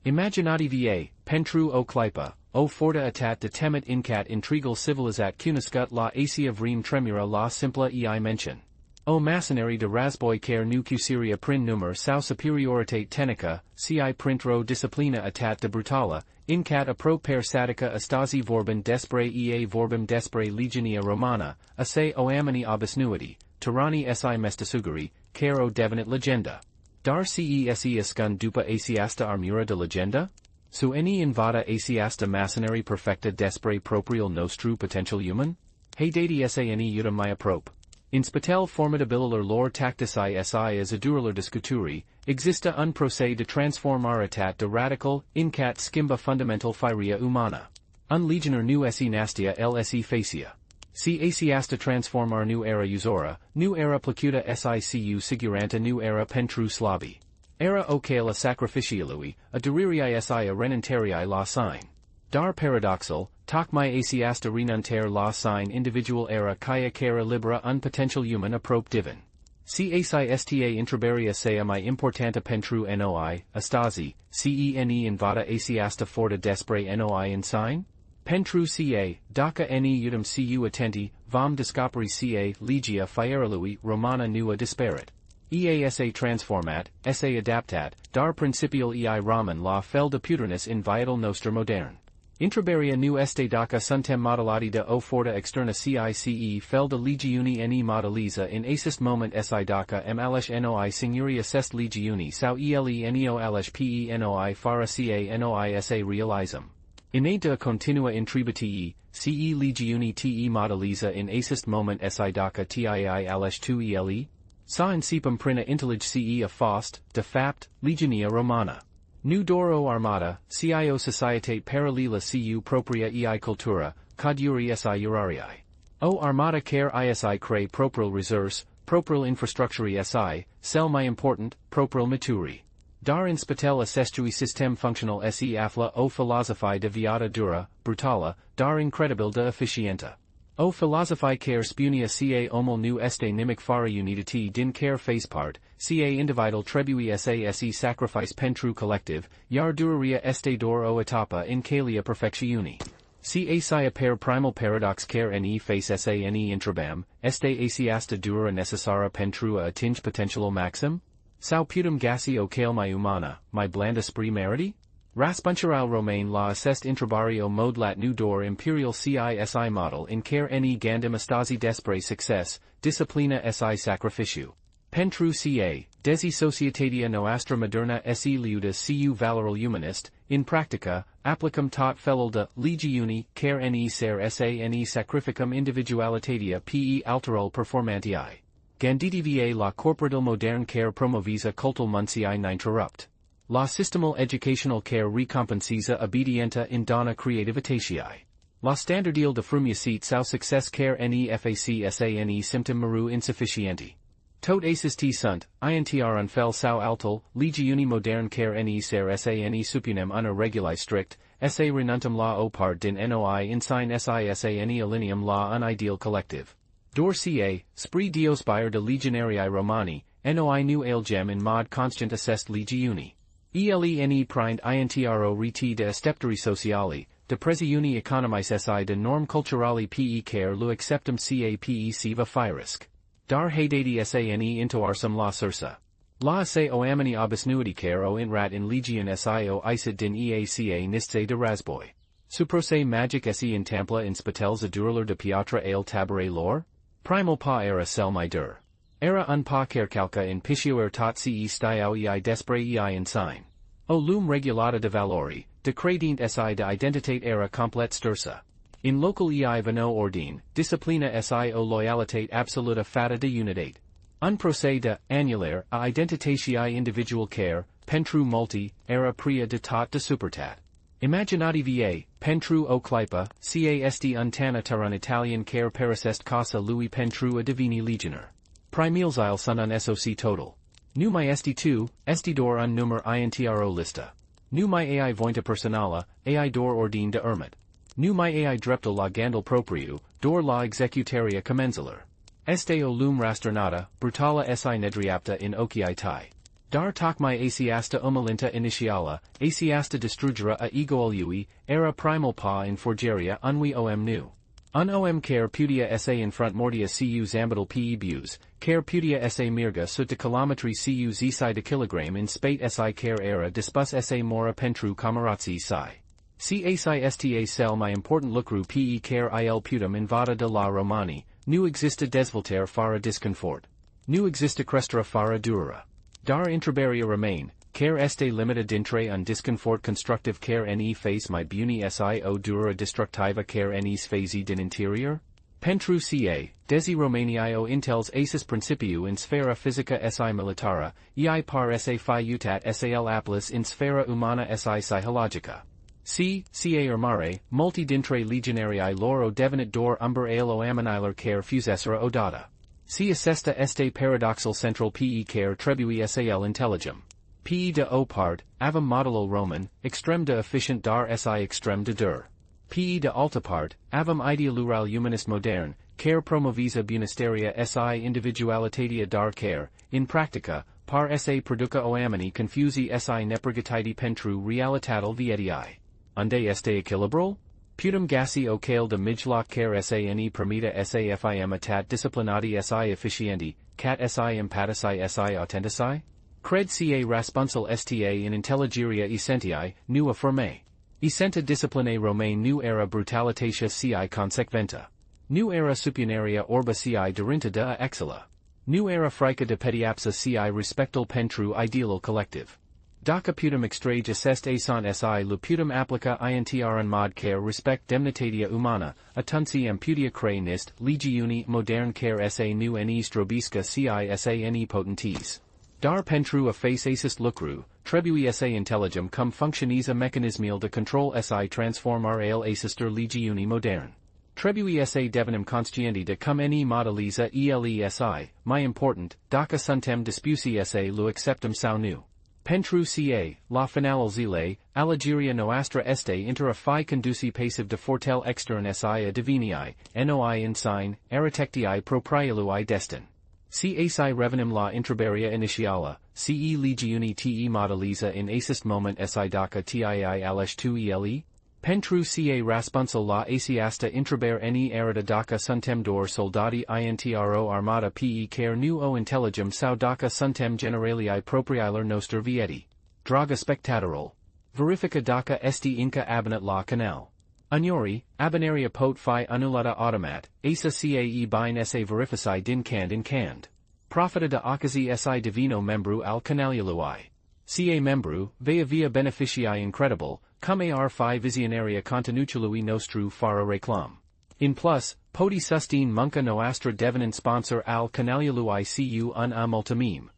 Imaginativa, pentru o clipa, o forta atat de temet incat intrigal civilizat cunoscut la asia vrem tremura la simpla ei mention. O masonary de razboi care nu cusiria prin nummer sau superioritate tenica, ci printro disciplina atat de brutala, incat apro per satica astasi vorben despre ea vorbem despre Legionia Romana, ase oamini obisnuity, tyranni si mestasugari, care o devenit legenda. Dar cesi ascun dupa asiasta armura de legenda? Su eni invada asiasta masonary perfecta despre proprial nostru potential human? Haydati sa eni uta mia prop. In spatel formidabilir lor tactici si as aduralor discuturi, exista un proce de transformaritat de radical, incat skimba fundamental firia humana. Un legioner nu esse nastia lse facia. Si asiasta transformar nu era usora, nu era placuta sicu siguranta nu era pentru slavi. Era ocala sacrificialui, a duririi si a renuntarii la sign. Dar paradoxal, toc mi asiasta renunter la sign individual era kaya cara libera un potential human aprop divin. Si asista intraberia sea mi importanta pentru noi, astasi, cene invada asiasta forta despre noi in sign? Pentru ca, daca ne udum cu attenti, vam descoperi ca legia fierelui Romana nua disparit. Easa transformat, sa adaptat, dar principial ei Raman la fel de puternus in vital noster modern. Intraberia nu este daca suntem modelati de o forta externa cice fel de legiuni ne modeliza in assist moment si daca alish noi signuria sest legiuni sau ele neo alish penoi fara ca noi sa realizum. Inata continua intributii, ce legiuni te modeliza in assist moment si daca tii alish tu ele? Sa incipum prina intellig ce a faust, de fapt, legionia Romana. Nu doro armata, cio societate paralela cu propria ei cultura, caduri si urarii. O armata care isi cre propril resurse, propril infrastructuri si, cel mi important, propril maturi. Dar in spatel assestui system functional se afla o philosophi de viata dura, brutala, dar incredibil de efficienta. O philosophi care spunia ca omul nu este nimic fara unitati din care face part, ca individual trebui se sacrifice pentru collective, iar duraria este dor o etapa in calia perfectiuni. Ca sia per primal paradox care ne face sane intrabam, este asiasta dura necessara pentru a atinge potentialo maxim? Sau putum gasi o cale mi humana, mi blanda spri meriti? Raspuncheral romain la assest intrabario mode lat nu dor imperial CISI model in care ne gandem astasi despre success, disciplina si sacrificiu. Pentru ca, desi societatea noastra moderna se liuda cu valoral humanist, in practica, applicum tot felul de legiuni, care ne ser sane sacrificum individualitatea pe alterol performantii. Ganditiva la corporatil modern care promovisa cultul muncii ninterrupt. La sistemal educational care recompensiza obedienta in donna creativitatiae. La standardil de frumiacit sau success care ne fac sane symptom maru insufficienti. Tot assisti sunt, intr unfel sau altul, legiuni modern care ne ser sane supunem una reguli strict, sa renuntum la o part din noi insign sane alineum la un ideal collective. Dor ca, spri diospire de legionarii Romani, noi nu ailgem in mod constant assest legiuni. Elene prind intro reti de astepteri sociali, de presiuni economis si de norm culturali pe care lu acceptum ca pe siva firisc. Dar haydati sane intoarsum la sursa. La se oamini obisnuity care o intrat in legion sio isid din eaca nistse de razboi. Suprose magic se in tampla in spatels aduralur de piatra ale tabere lor? Primal pa era sel mi dur. Era un pa calca in pitioer tot ce stiau ei despre ei in sign. O lum regulata de valori, de credient si de identitate era complet stursa. In local ei vano ordine, disciplina si o loyalitate absoluta fata de unitate. Un proce de, annulare, a identitatiae individual care, pentru multi, era pria de tot de supertat. Imaginativa, pentru o clipa, cast untana taran Italian care parasest casa lui pentru a divini legioner. Primilzile sun un soc total. Nu mi esti dor un nummer intro lista. Nu mi ai vointa personala, ai dor ordine de ermit. Nu mi ai dreptal la gandal propriu, dor la executaria commensalar. Este o lum rasternata, brutala si nedriapta in ocii tai. Dar tocmai asiasta umalinta initiala, asiasta destrugera a egoolui, era primal pa in forgeria unwi om nu. Om care putia sa in front mortia cu zambidal pe bus, care putia sa mirga sut de kilometri cu zsi de kilogram in spate si care era dispus sa mora pentru kamaratsi si. Casi sta cell my important lucru pe care il putum invada de la Romani, nu exista desvoltaire fara disconfort. Nu exista crestra fara durera. Dar intraberia remain, care este limita dintre un disconfort constructive care ne face my buni si o dura destructiva care nes phase din interior? Pentru ca, desi Romanio intels asis principiu in sfera physica si militara, ei par sa fi utat sal applis in sfera humana si psychologica. Ca armare, multi dintre legionarii loro devenit dor umber alo amanilar care fusessera odata. Assesta este paradoxal central pe care trebui sal intelligum. Pe de o part, avam modulo Roman, extreme de efficient dar si extreme de dur. Pe de alta part, avam idealural humanist modern, care promovisa bunisteria si individualitatea dar care, in practica, par sa produca oamini confusi si nepregatiti pentru realitatal vietii. Unde este equilibral? Putum gasi o cale de mijloc care sane permita safim atat disciplinati si efficienti, cat si empatici si autentici? Cred ca responsal sta in intelligeria essentiae, nu affirme. Essenta disciplinae Romae nu era brutalitatia ci consequenta. Nu era supinaria orba ci derinta de a excella. Nu era frica de petiapsa ci respectal pentru ideal collective. Doca putum extrage assest ason si luputum applica intr mod care respect demnitatia humana, atunci amputia cre nist, legiuni modern care sa nu ne strobisca ci sane potentes. Dar pentru a face assist lucru, trebui sa intelligum cum functionisa mechanismial de control si transformar ale assister legiuni modern. Trebui sa devenim conscienti de cum ne modeliza elesi, my important, doca suntem dispusi sa lu acceptum sau nu. Pentru ca, la finale zile, allegeria noastra este inter a fi conduci passive de fortel extern si a divinii, noi in sign, aritectii proprialui destin. Casi revenim la intraberia initiala, ce legiuni te modeliza in assist moment si doca tii alesh tu ele? Pentru ca responsal la asiasta intraber ne erita doca suntem dor soldati intro armata pe care nu o intelligum sau doca suntem generalii proprialer noster vieti. Draga spectatorul. Verifica doca esti inca abonat la canal. Ugnori, abonaria pot fi annullata automat, asa cae bine sa verifici din cand. Profita de occazi si divino membru al canaliului. Ca membru, via beneficii incredible, cum ar fi visionaria contenucului nostru fara reclam. In plus, podi sustin munca noastra devenin sponsor al canaliului cu un a multimim.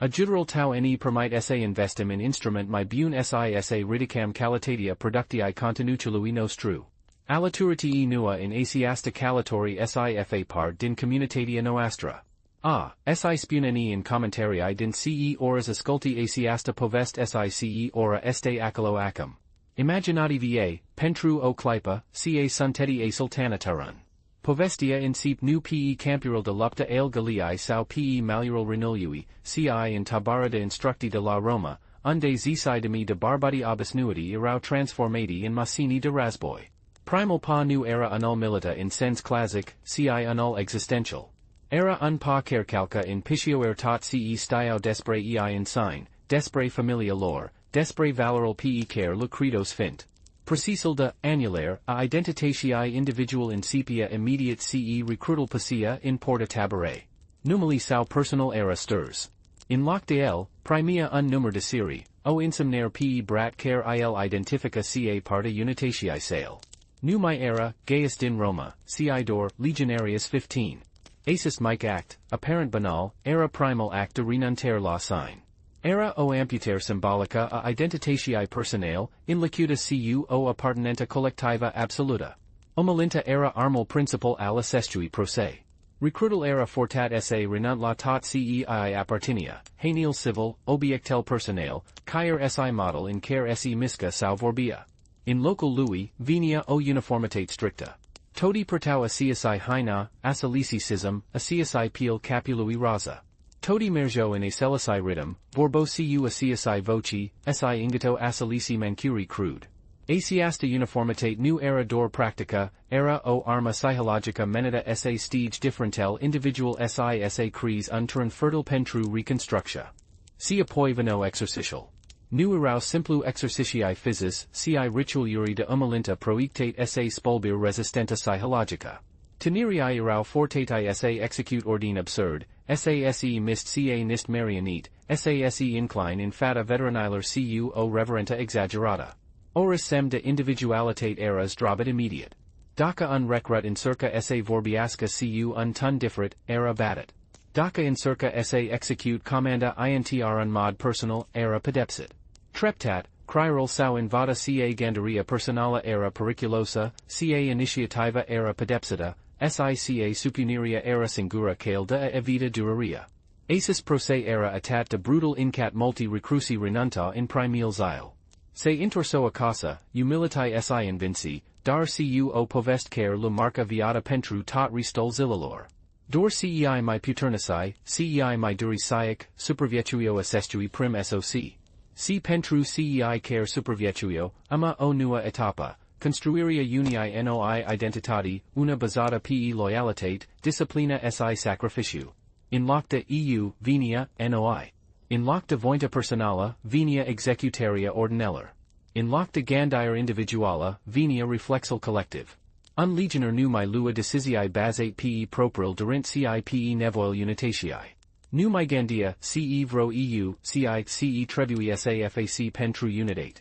Adjuderal tau ne permite sa investim in instrument my bun sa ridicam calitatia productii contenucului nostru. Alaturiti nua in asiasta calatori sifa part din communitatia noastra. Si spuneni in commentarii din ce oras asculti asiasta poveste sice ora este acolo acum. Imaginati va, pentru o clipa, ca sunteti a sultanatarun. Povestia in sip nu pe campural de lupta ale galii sau pe malural renului, ci in tabara de instructi de la Roma, unde zisi de barbati obisnuiti irau transformati in massini de rasboi. Primal pa nu era unul milita in sens classic, ci unul existential. Era un pa carcalca in pitioer tot ce stio despre ei in sign, despre familia lor, despre valoral pe care lucredos fint. Precisal de, annulare, a identitatii individual incipia immediate ce recrutal passia in porta tabere. Numeli sau personal era stirs. In loc de el, primea un numero de serie, o insomnare pe brat care il identifica ca parta unitatii sale. Numai era, gaius din Roma, ci dor, legionarius 15. Asis mic act, apparent banal, era primal act de renuntiare la sign. Era o amputare symbolica a identitatii personale, in licuta cu o appartenenta collectiva absoluta. Omalinta era armal principal alla sestui proce. Recrutal era fortat sa renunt la tot cei appartinia, hanil civil, obiectel personale, caer si model in care si misca sau vorbia. In local lui, venia o uniformitate stricta. Todi pertau a CSI hina, asalicicism, a CSI peel capului raza. Todi merjo in a celisai rhythm, vorbo cu asiasai voci, si ingato asalisi mancuri crude. Asiasta uniformitate new era dor practica, era o arma psychologica menida sa stige differentel individual sa cries untern fertile pentru reconstructia. Si apoi vano exercitial. Nu erau simplu exercitiae physis, ci ritualiuri de umalinta proictate sa spolbir resistenta psychologica. Teneriae erau fortatai sa execute ordine absurd, sase mist ca nist marianite, sase incline in fata veteraniler cu o reverenta exaggerata. Oris sem de individualitate eras drobit immediate. Daca un recrut in circa sa vorbiasca cu un ton differit, era batit. Daca in circa sa execute commanda intr un mod personal, era pedepsit. Treptat, criral sau invada ca gandaria personala era periculosa, ca initiativa era pedepsita, sica supuneria era singura cale de evita duraria. Asis prose era atat de brutal incat multi recruci renunta in primeal zile. Se intorso a casa, humilitae si invinci, dar cu o povest care lu marca viata pentru tot restol zillalor. Dor cei mi puternici, cei mi durisiac, supervietuio assestui prim soc. Si pentru cei care supervietuio, ama o nua etapa, construiria unii noi identitati, una basata pe loyalitate, disciplina si sacrificiu. In locta eu, venia, noi. In locta vointa personala, venia executaria ordineller. In locta gandire individuala, venia reflexal collective. Un legioner nu mi lua decisiae basate pe propril durint ci pe nevoil unitatiae. Nu mi gandia, ce vro eu, ce trebui safac pentru unitate.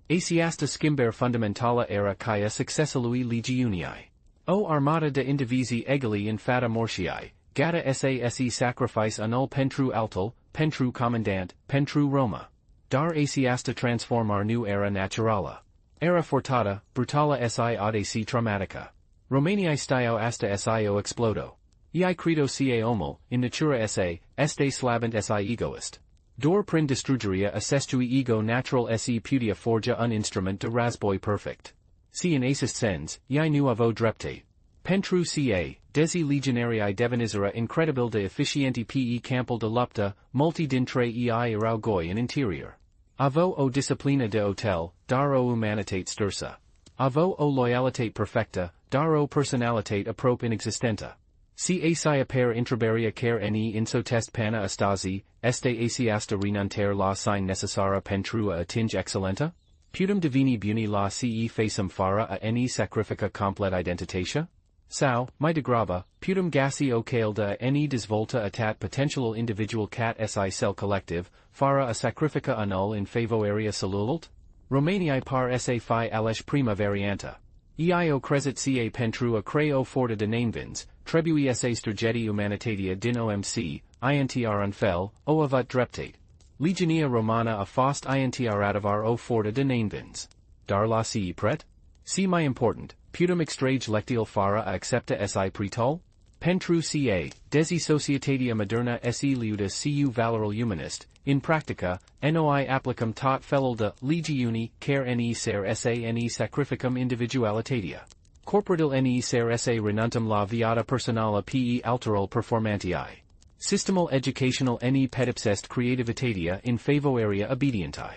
Asiasta skimber fundamentala era caia successalui legiuniae. O armata de indivisi egali in fata mortiae, gata sase sacrifice annul pentru altul, pentru commandant, pentru Roma. Dar asiasta transformar nu era naturala. Era fortata, brutala si audaci traumatica. Romaniae stio asta sio explodo. Ei credo ca omul, in natura sa, este slabent si egoist. Dor prin distrugeria assestui ego natural se putia forja un instrument de rasboi perfect. Si in asis sens, ei nu avo drepte. Pentru ca, desi legionariae devenizera incredibil de efficienti pe campel de lupta, multi dintre ei erau goi in interior. Avo o disciplina de hotel, dar o humanitate stursa. Avo o loyalitate perfecta, dar o personalitate aprop inexistenta. Si asia per intraberia care ne insotest pana astasi, este asiasta renunter la sign necessara pentrua atinge excellenta? Putum divini buni la ce facem fara a ne sacrifica complet identitatia? Sau, mi degrava, putum gasi o cale de ne disvolta atat potential individual cat si cell collective, fara a sacrifica annul in favoarea salult? Romaniae par sa fi alesh prima varianta. Eio crescit ca pentru a creo forta de nainvins, trebui sa sturgeti humanitatea din omc, intr unfel, o avat dreptate. Legionia Romana a fost intr adavar o forta de nainvins. Dar la ci pret? Si mi important, putum extrage lectial fara a accepta si pretol? Pentru ca, desi societatea moderna se liuda cu valorul humanist, in practica, noi applicum tot felul de legiuni, care ne ser sa ne sacrificum individualitatea. Corporatil ne ser sa renuntum la viata personala pe alterul performantiae. Systemal educational ne pedipsest creativitatea in favoarea obedientai.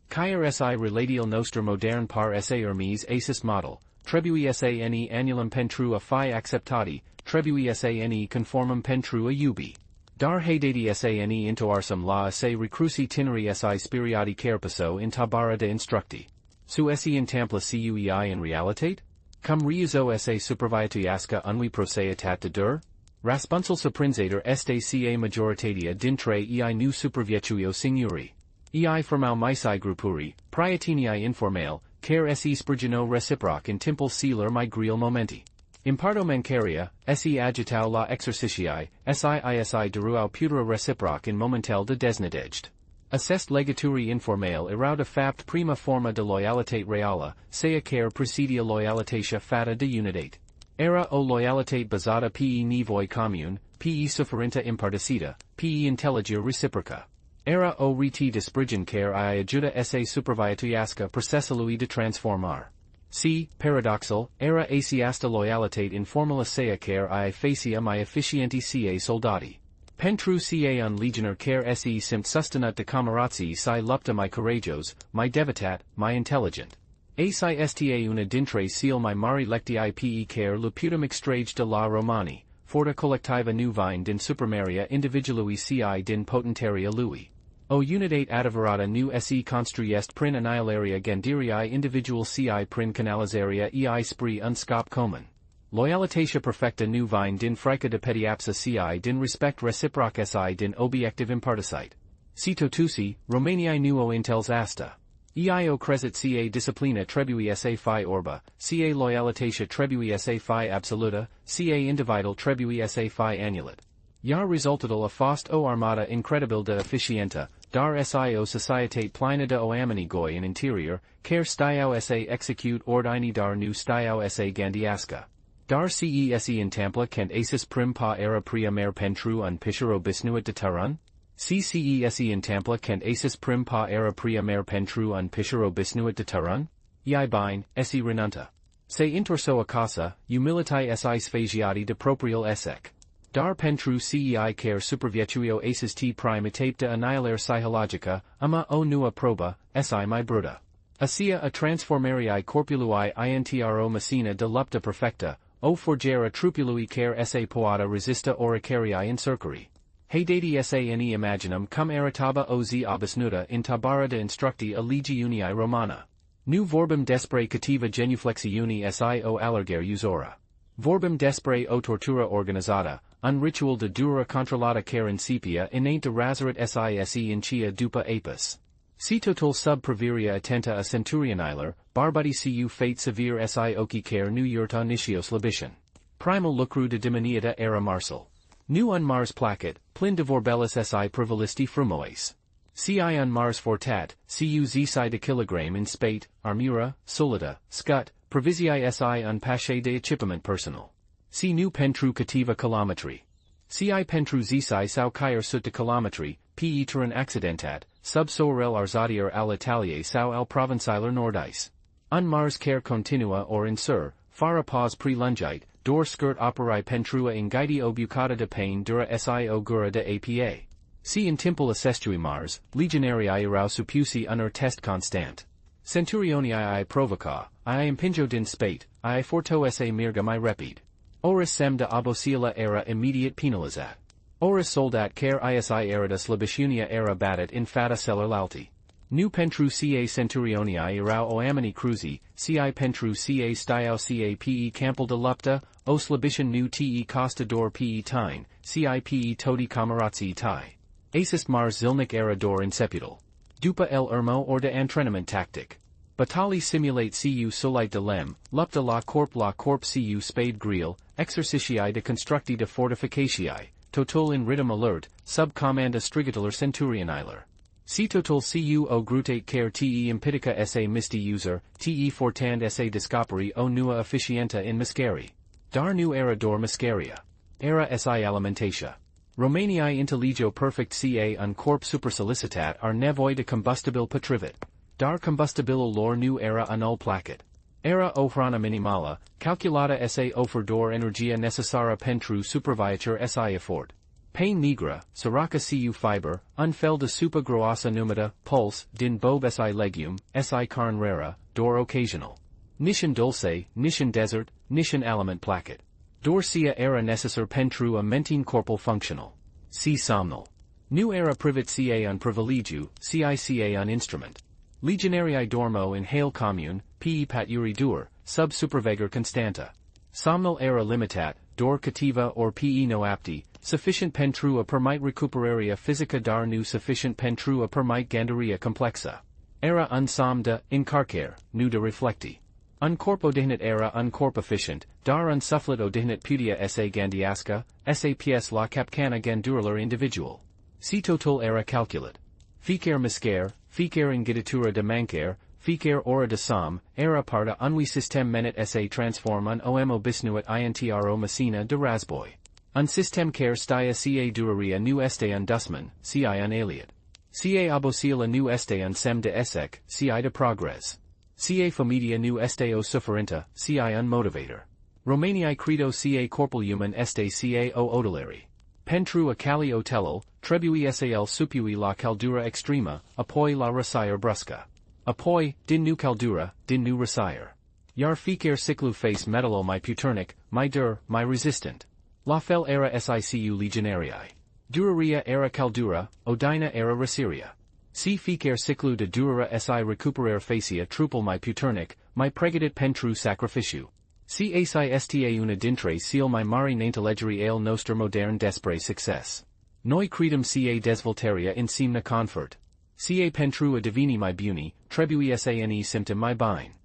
Caer si relatial nostra modern par sa Hermes asis model, trebui sa ne annulum pentru a fi acceptati, trebui sa ne conformum pentru a ubi. Dar haedati sa ne intoarsum la sa recruci tineri si spiriati carpaso in tabara de instructi. Su si in tampla cuei in realitate? Cum reuso sa superviatiasca unvi proseatat de dur? Raspunsal suprinzator este ca majoritatea dintre ei nu supervietuio signori. Ei formal misai gruppuri, priatiniae informale, care se spurgino reciproc in timpel sealer mi griel momenti. Imparto mancaria, se agitau la exercitiae, isi deruau putera reciproc in momentel de desnedeged. Assest legaturi informale erauda fapt prima forma de loyalitate reala, sea care precedia loyalitatia fata de unitate. Era o loyalitate basata pe nevoi commune, pe sufferenta imparticita, pe intelligia reciproca. Era o reti disprigen care I ajuda sa superviatiasca processalui de transformar. C. Paradoxal, era asiasta loyalitate informala sea care I facia mi efficienti ca soldati. Pentru ca un legionar care se simt sustinut de camarații si lupta mai curajos, mai devotat, mai intelligent. Asi esta una dintre cele mai mari lectii pe care le putem extrage de la Romani, forta colectiva nu vine din supremaria individuului ci din potentaria lui. O unitate adevărată nu se construiesc prin annihilarea gândirii individual ci prin canalizarea ei spre un scop comun. Loialitatea perfecta nu vine din frica de pedeapsa ci din respect reciproc si din obiectiv imparticit. Si totuși, Romaniai nu o intels asta. Ei o crezit ca disciplina trebui sa fi orba, ca loialitatea trebui sa fi absoluta, ca individual trebui sa fi annulat. Iar rezultatul a fost o armada incredibil de eficientă, dar si o societate plină de oamenigoi în interior, care stiau sa execute ordini dar nu stiau sa gandiasca. Dar se întâmplă când asis prim pa era prea mer pentru un pisher obișnuit de tărân? Se întâmplă când asis prim pa era prea mer pentru un pisher obișnuit de tărân? Ei bine, se renuntă. Se întorso acasă, umilitai si sfagiati de propriul esec. Dar pentru cei care supraviețuio asis t primitate de annihilare psihologica, ama o nua proba, si mai bruta. Asia a transformarii corpului intro messina de lupta perfecta, o forgera trupului care sa poata resista oricarii încercării. Haidati sane imaginum cum arataba o zi abisnuta in tabara de instructi a legiunii Romană. Nu vorbim despre cativa genuflexiuni si o alergare uzora. Vorbim despre o tortura organizată, un ritual de dură controlată care incipia înainte de razaret sise incia după apus. Si totul sub previria atenta a centurionilor, barbati cu fate severe si ochi care nu iurta nitio slabition. Primal lucru de diminiata era marsal. Nu un mars placet, plin de vorbellis si prevalisti frumois. Si un mars fortat, cu zisi de kilogram in spate, armura, solida, scut, provisii si un pache de equipament personal. Si nu pentru cativa kilometri. Si pentru zisi sau cair sut de kilometri, pe terren accidentat, sub sorel arzadier al Italiae sau al provincialer nordis. Un mars care continua or insur, fara pause prelungite, dor skirt operi pentrua ingiti o bucata de pain dura si o gura de apa. Si in timpul assestui mars, legionarii erau supusi unor test constant. Centurionii provoca, impingo din spate, forto sa mirga mai repid. Oris sem de abosila era immediate penalizat. Oris soldat care isi era de slabicunia era batit in fata cellerlalti. Nu pentru ca centurionii erau oameni cruzi, ci pentru ca stiau ca pe campul de lupta, o slabician nu te costa dor pe tine, ci pe todi camarații tai. Asist mars zilnic era dor inseputal. Dupa el ermo or de antrenament tactic. Batali simulate cu solite de lem, lupta la corp cu spade greel, exercitii de constructi de fortificatii, total in rhythm alert, sub commanda strigatular centurionilor. Si total cu o grutate care te impidica sa misti user, te fortand sa descoperi o nua efficienta in miscari. Dar nu era dor miscaria. Era si alimentatia. Romaniai intelligio perfect ca un corp supersolicitat ar nevoi de combustibil petrivit. Dar combustibilul lor nu era anul placet. Era o hrana minimala, calculata sa oferdor energia necessara pentru supraviețur si effort. Pain negra, săraca cu fiber, un fel de supa groasa numida, pulse, din bob si legume, si carne rara, dor occasional. Nishan dulce, nishan desert, nishan aliment placet. Dor sia era necessar pentru a mentin corpul functional. Si somnal. Nu era privit ca un privilegiu, ca un instrument. Legionarii dormo in hail commune, pe paturi dur, sub supervegar constanta. Somnal era limitat, dor cativa or pe no apti, sufficient pentru a permite recuperaria physica dar nu sufficient pentru a permite gandaria complexa. Era un som de incarcere, nu de reflecti. Un corpo dignit era un corp efficient, dar un sufflet o dignit pudia sa gandiasca, saps la capcana ganduralar individual. Si total era calculat. Fiecare miscare, fiecare ingiditura de mancare, fiecare ora de som, era parta unui system menit sa transform un om obisnuit intro messina de rasboi. Un system care stia ca duraria nu este un dusman, ci un aliat. Ca abosila nu este un sem de esec, ci de progress. Ca familia nu este o sufferenta, ci un motivator. Romaniai credo ca corpul human este ca o odolari. Pentru a cali otello, trebui sal supui la caldura extrema, apoi la resire brusca. Apoi, din nu caldura, din nu resire. Iar fiecare ciclu face metallo mai puternic, mai dur, mai resistant. La fel era sicu legionarii. Duraria era caldura, odina era resiria. Si fiecare ciclu de durara si recuperare facia trupul mai puternic, mai pregătit pentru sacrificiu. Si asi sta una dintre cele mai mari n'intellegeri al nostru modern despre success. Noi credem ca dezvoltarea înseamnă confort. Ca pentru a deveni mai buni, trebui să ne simtem mai bine.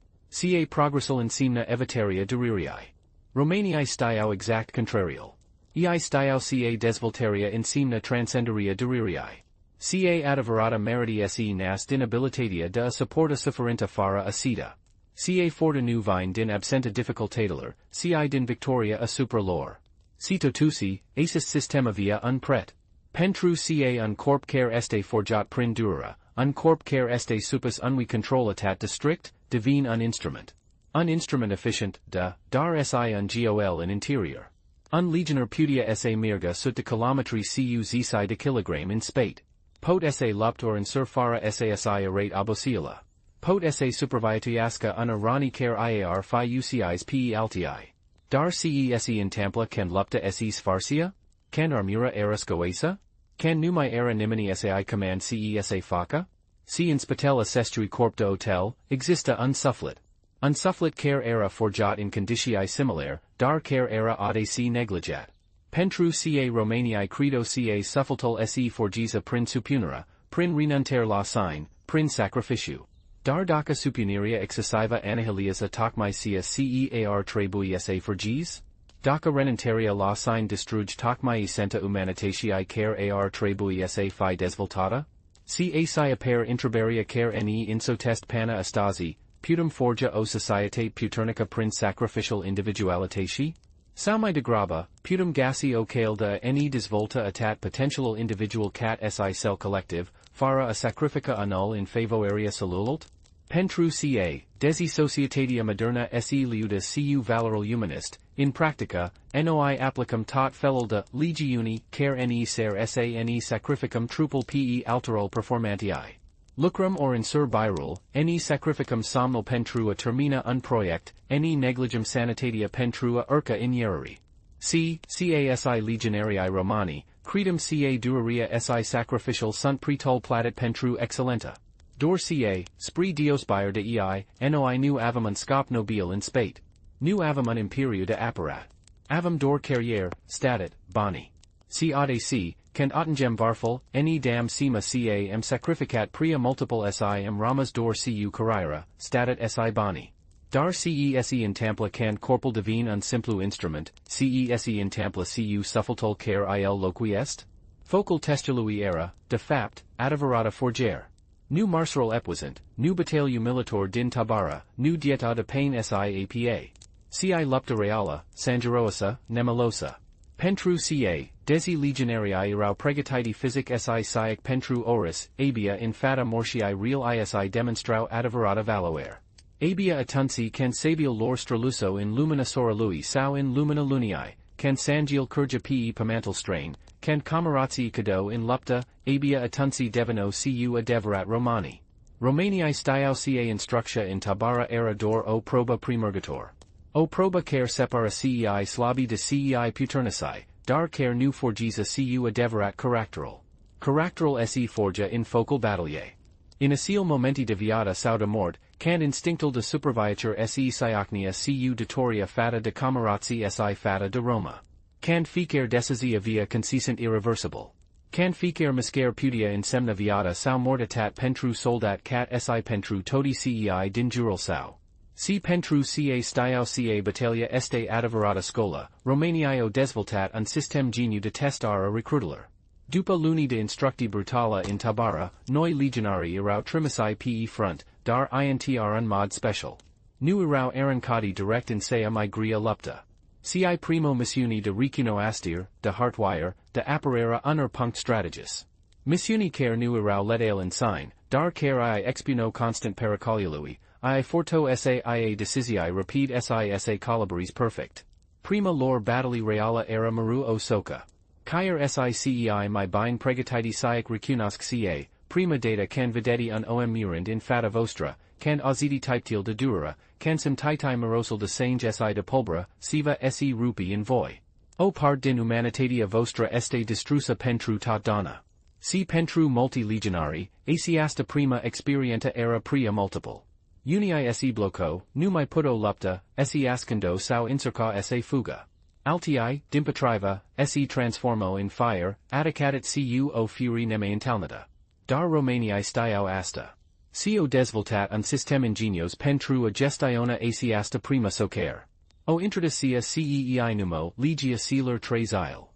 Ca progresul înseamnă evitarea durerii. Romanii stau exact contrariul. Ei stau ca dezvoltarea înseamnă transcenderea durerii. Ca adevărata meritii se nas din abilitatea de a suporta suferința fără a ceda. Ca forta nu vine din absenta dificultatelor, ca din victoria asupra lor. Si totuși, acest sistema via un pret. Pentru ca un corp care este forjat prin durera, un corp care este supus unui controlatat de strict, devine un instrument. Un instrument efficient, dar si un gol în interior. Un legionar putea sa merga sut de kilometri cu zisi de kilogram in spate. Pot sa lupt or însur fara sasi rate abosiala. Pot sa supraviețuiasca un rani care iar fi ucis pe altii. Dar cesi întemplă can lupta sis farsia? Can armura era scoesa? Can numai era nimeni sai command sa faca? Si in spatella sestui corp de hotel, exista un sufflet. Un sufflet care era forjat in conditii similare, dar care era adec negligat. Pentru ca Romanii credo ca suffletul se forgiza prin supunera, prin renunter la sine, prin sacrificiu. Dar dacă supunerea excesiva anihiliază tocmai cear trebui sa forgis? Dacă renunterea la sine distruge tocmai senta umanitatii care ar trebui sa fi dezvoltata? Si si apare intraberia care ne insotest pana astasi, putem forja o societate puternica prin sacrificial individualitatea? Sau mai degrabă, putem gasi o cale de ne dezvolta atat potential individual cat si cel collectiv, fara a sacrifica anul in favoarea celulalt? Pentru ca, desi societatea moderna se liuda cu valorul humanist, in practica, noi applicam tot felul de legiuni care ne ser sa ne sacrificam trupul pe alterul performantii. Lucrum or insur birul, ne sacrificam somnul pentru a termina un proiect, ne negligem sanitatea pentru a urca inerari. Casi legionarii romani, credem ca duraria si sacrificial sunt pretul platit pentru excellenta. Dor ca, spre deosbire de ei, noi nu avem un scop nobil in spate. Nu avem un imperiu de apparat. Avem dor carriere, statit, bani. Si adec, cand attingem varful, ne dam sima ca sacrificat pria multiple sim ramas dor cu carriera, statit si bani. Dar cesi intampla cand corpul devine un simplu instrument, cesi intampla cu suffletul care il loqui est? Focal testului era, de fapt, adevărata forger. Nu martial epuisant, nu battaliu militor din tabara, nu dieta de pain siapa. Ci lupta reala, sangeroasa, nemelosa. Pentru ca, desi legionarii erau pregătiti physic si saic pentru oris, abia in fata mortii real isi demonstrau adevărata valoare. Abia atunci can sabiel lor străluso in lumina sorului sau in lumina lunii, can sangiel curge pe pamantul strain, can camarații cado in lupta, abia atunci deveno cu adevărat romani. Romanii stau ca instructia in tabara era dor o proba premergator. O proba care separa cei slabi de cei puternici, dar care nu forgiza cu adevărat caracterul. Caracterul se forja in focal battaliae. In acel momenti de viața sau de mort, can instinctul de supraviețuire se siocnia cu datoria fata de camarații si fata de Roma. Can fiecare decizia via consistent irreversible. Can fiecare miscare putea însemna viața sau mortitat pentru soldat cat si pentru toti cei din jurul sau. Si pentru ca stau ca battaglia este adevărata scola, Romanii o dezvoltat un sistem geniu de testare recrutelor. După luni de instructi brutala in tabara, noi legionarii erau trimisai pe front, dar intr un mod special. Nu erau arancati direct in sea mai gria lupta. Ci primo missiuni de recunoaștere, de hardwire, de apărarea unor punct strategis. Missiuni care nu erau letale in sign, dar care I expuno constant pericoliului, I forto saia decisii rapid sis calibris perfect. Prima lor battali reala era maru o soca. Kyer SICEI my bine Pregătește-te ca, prima data can videti un om murand in fata vostra, can ozidi typtil de dura, can sim titai morosal de sange si de pulbra, siva se rupi in voi. O part din humanitatea vostra este distrusa pentru ta donna. Si pentru multi legionari, asiasta prima experienta era pria multiple. Unii se bloco, numai puto lupta, se ascendo sau incerca se fuga. Altii, dimpatriva, se transformo in fire, atacatit cu o fury nemeintalnata. Dar Romaniai stiau asta. Co desvoltat un sistem ingenios pentru a gestiona asiasta prima socer. O introducia ceei numo legia sealer tres il.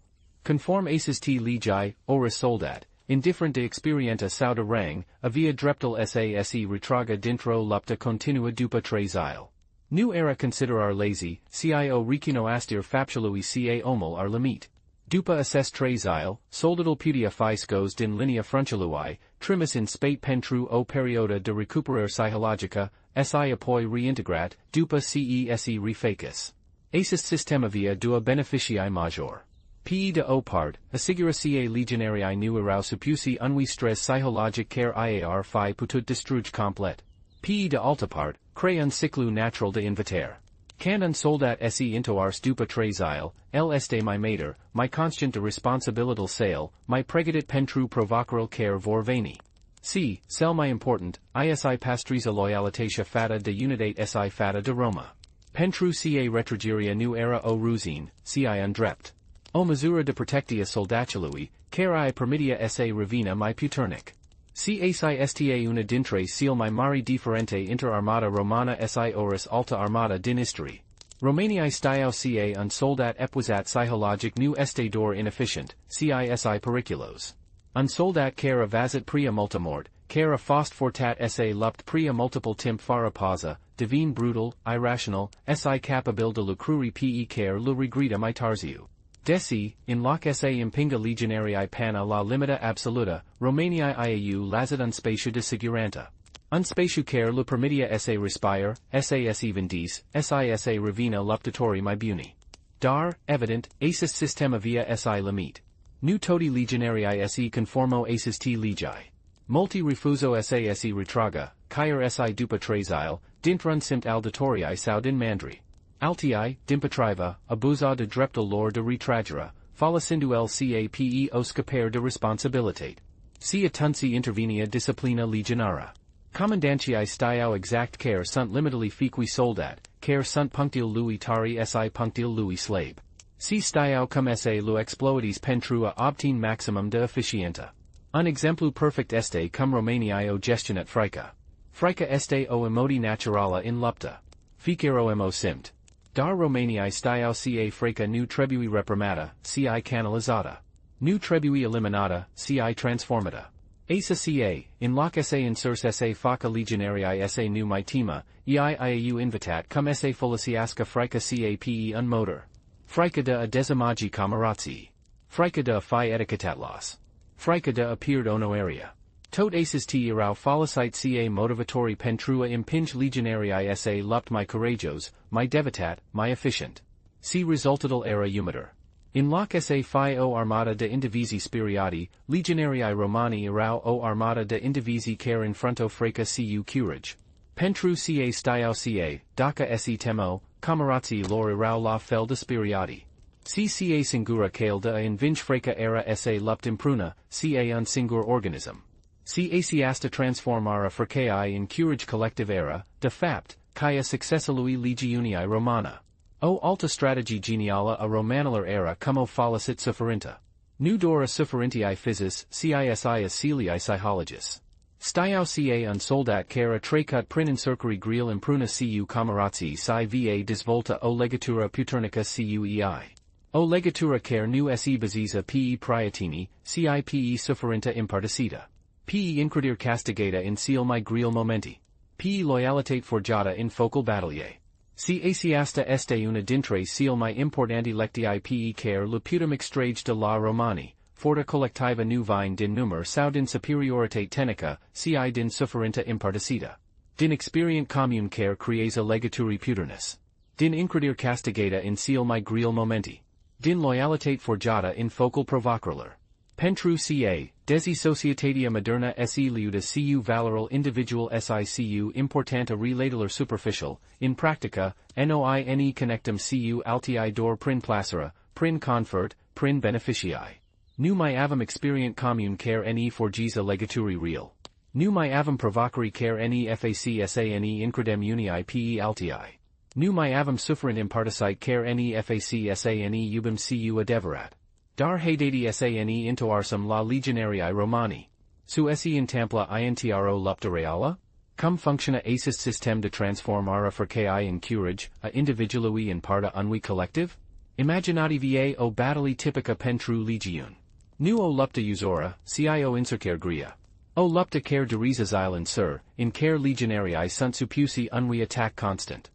Conform asis t legii, ora soldat, indifferent de experienta sau de rang, avia dreptul se retraga dintro lupta continua dupa tres il. Nu era considerar lazy, cio recunoastir fapciului ca omul ar limit. Dupa assess tres il, soldatul putia fiscos din linea fruncelui, trimis in spate pentru o perioda de recuperare psihologica, si apoi reintegrat, dupa se refacus. Asis sistema via dua beneficii major. Pe de o part, asigura ca legionarii nu erau supusi unui stress psihologic care iar fi putut distruge complet. Pe de alta part, crea un ciclu natural de invitar. Can un soldat se intoars dupa tres il, el este mai mater, mai conscient de responsabilital sale, mai pregătit pentru provocarul care vor veni. Si, cel mai important, isi pastriza loyalitatea fata de unitate si fata de Roma. Pentru ca retrageria nu era o ruzine, ci undrept. O misura de protectia soldatului, care permitia sa revina mai puternic. Si asi sta una dintre seal mai mari differente inter armata romana si oris alta armata din istri. Romaniai stiau ca un soldat epuisat psihologic nu este dor inefficient, cisi periculos. Un soldat care avazit pria multimort, care fost fortat sa lupt pria multiple timp fara pausa, divine brutal, irrational, si capabil de lucruri pe care lu regrida mai tarziu. Desi, in loc sa impinga legionarii pana la limita absoluta, Romaniai iau lazit un spatiu de siguranta. Un spatiu care lu permitia sa respire, sas vendis, sa revina luptatori mai buni. Dar, evident, asis sistema via si limit. Nu toti legionarii se conformo asis t legii. Multi refuso sas retraga, kyer si dupa tres il, dintrun simt auditorii sau din mandri. Altii, dimpatriva, abuza de dreptul lor de retragera, folosindu cape o scapare de responsabilitate. Si atunci intervenia disciplina legionara. Commandantii stiau exact care sunt limitali fiqui soldat, care sunt punctil lui tari si punctil lui slave. Si stiau cum sa lu exploitis pentru a obtain maximum de efficienta. Un exemplu perfect este cum Romaniai o gestionat frica. Frica este o emoti naturala in lupta. Ficero mo simt. Dar Romaniai stiau ca freca nu trebui reprimata, ci canalizata. Nu trebui eliminata, ci transformata. Asa ca, in loc sa insurs sa faca legionarii sa nu mitima, iau invitat cum sa foliciasca frica cape un motor. Frica de a desamagi camarazzi. Frica de fi etiquetatlos. Frica de appeared ono area. Tot aces t erau folicite ca motivatori pentrua impinge legionarii sa lupt mai corajos, mai devitat, mai efficient. Si resultatal era humider. In loc sa fi o armata de indivisi spiriati, legionarii romani erau o armata de indivisi care in fronto freca cu curage. Pentru ca stiau ca, daca se temo, camarazzi lor erau la fel de spiriati. Si ca singura cale de a invinge freca era sa lupt impruna, ca un singur organism. Si asiasta transformara frecae in curage collective era, de fapt, caia successalui legiunii Romana. O alta strategy geniala a Romanular era cum o folicit sufferinta. Nu dora sufferintii physis, cisi celii psychologus. Stiau ca un soldat care trecut prin incercuri griel impruna cu camarazzi si va disvolta o legatura puternica cuei. O legatura care nu se baziza pe priatini, ci pe sufferinta imparticita. Pe incredir castigata in seal mai griel momenti. Pe loyalitate forgiata in focal battaliae. Si asiasta este una dintre seal mai importanti lectii pe care luputum extrage de la Romani, forta collectiva nu vine din numer sau din superioritate tenica, ci din sufferinta imparticita. Din experient commune care creeza legaturi puternus. Din incredir castigata in seal mai griel momenti. din loyalitate forjata in focal provocrler. Pentru ca, desi societatea moderna se liuda cu valoral individual sicu importanta relatelor superficial, in practica, noine connectum cu altii dor prin placera, prin confert, prin beneficii. Nu mai avem experient commune care ne forgiza legaturi real. Nu mai avem provocare care ne facsane incredem unii pe altii. Nu mai avem sufferent imparticite care ne facsane iubim cu adevărat. Dar haidati sane intoarsum la legionarii romani. Su esse intampla intro lupta reala? Cum functiona acest system de transformare forcae in curage, a individualui in parta unui collective? Imaginativae o battali typica pentru legiune. Nu o lupta usora, cio incercare gria. O lupta care derisazile in sur, in care legionarii sunt suppusi unui attack constant.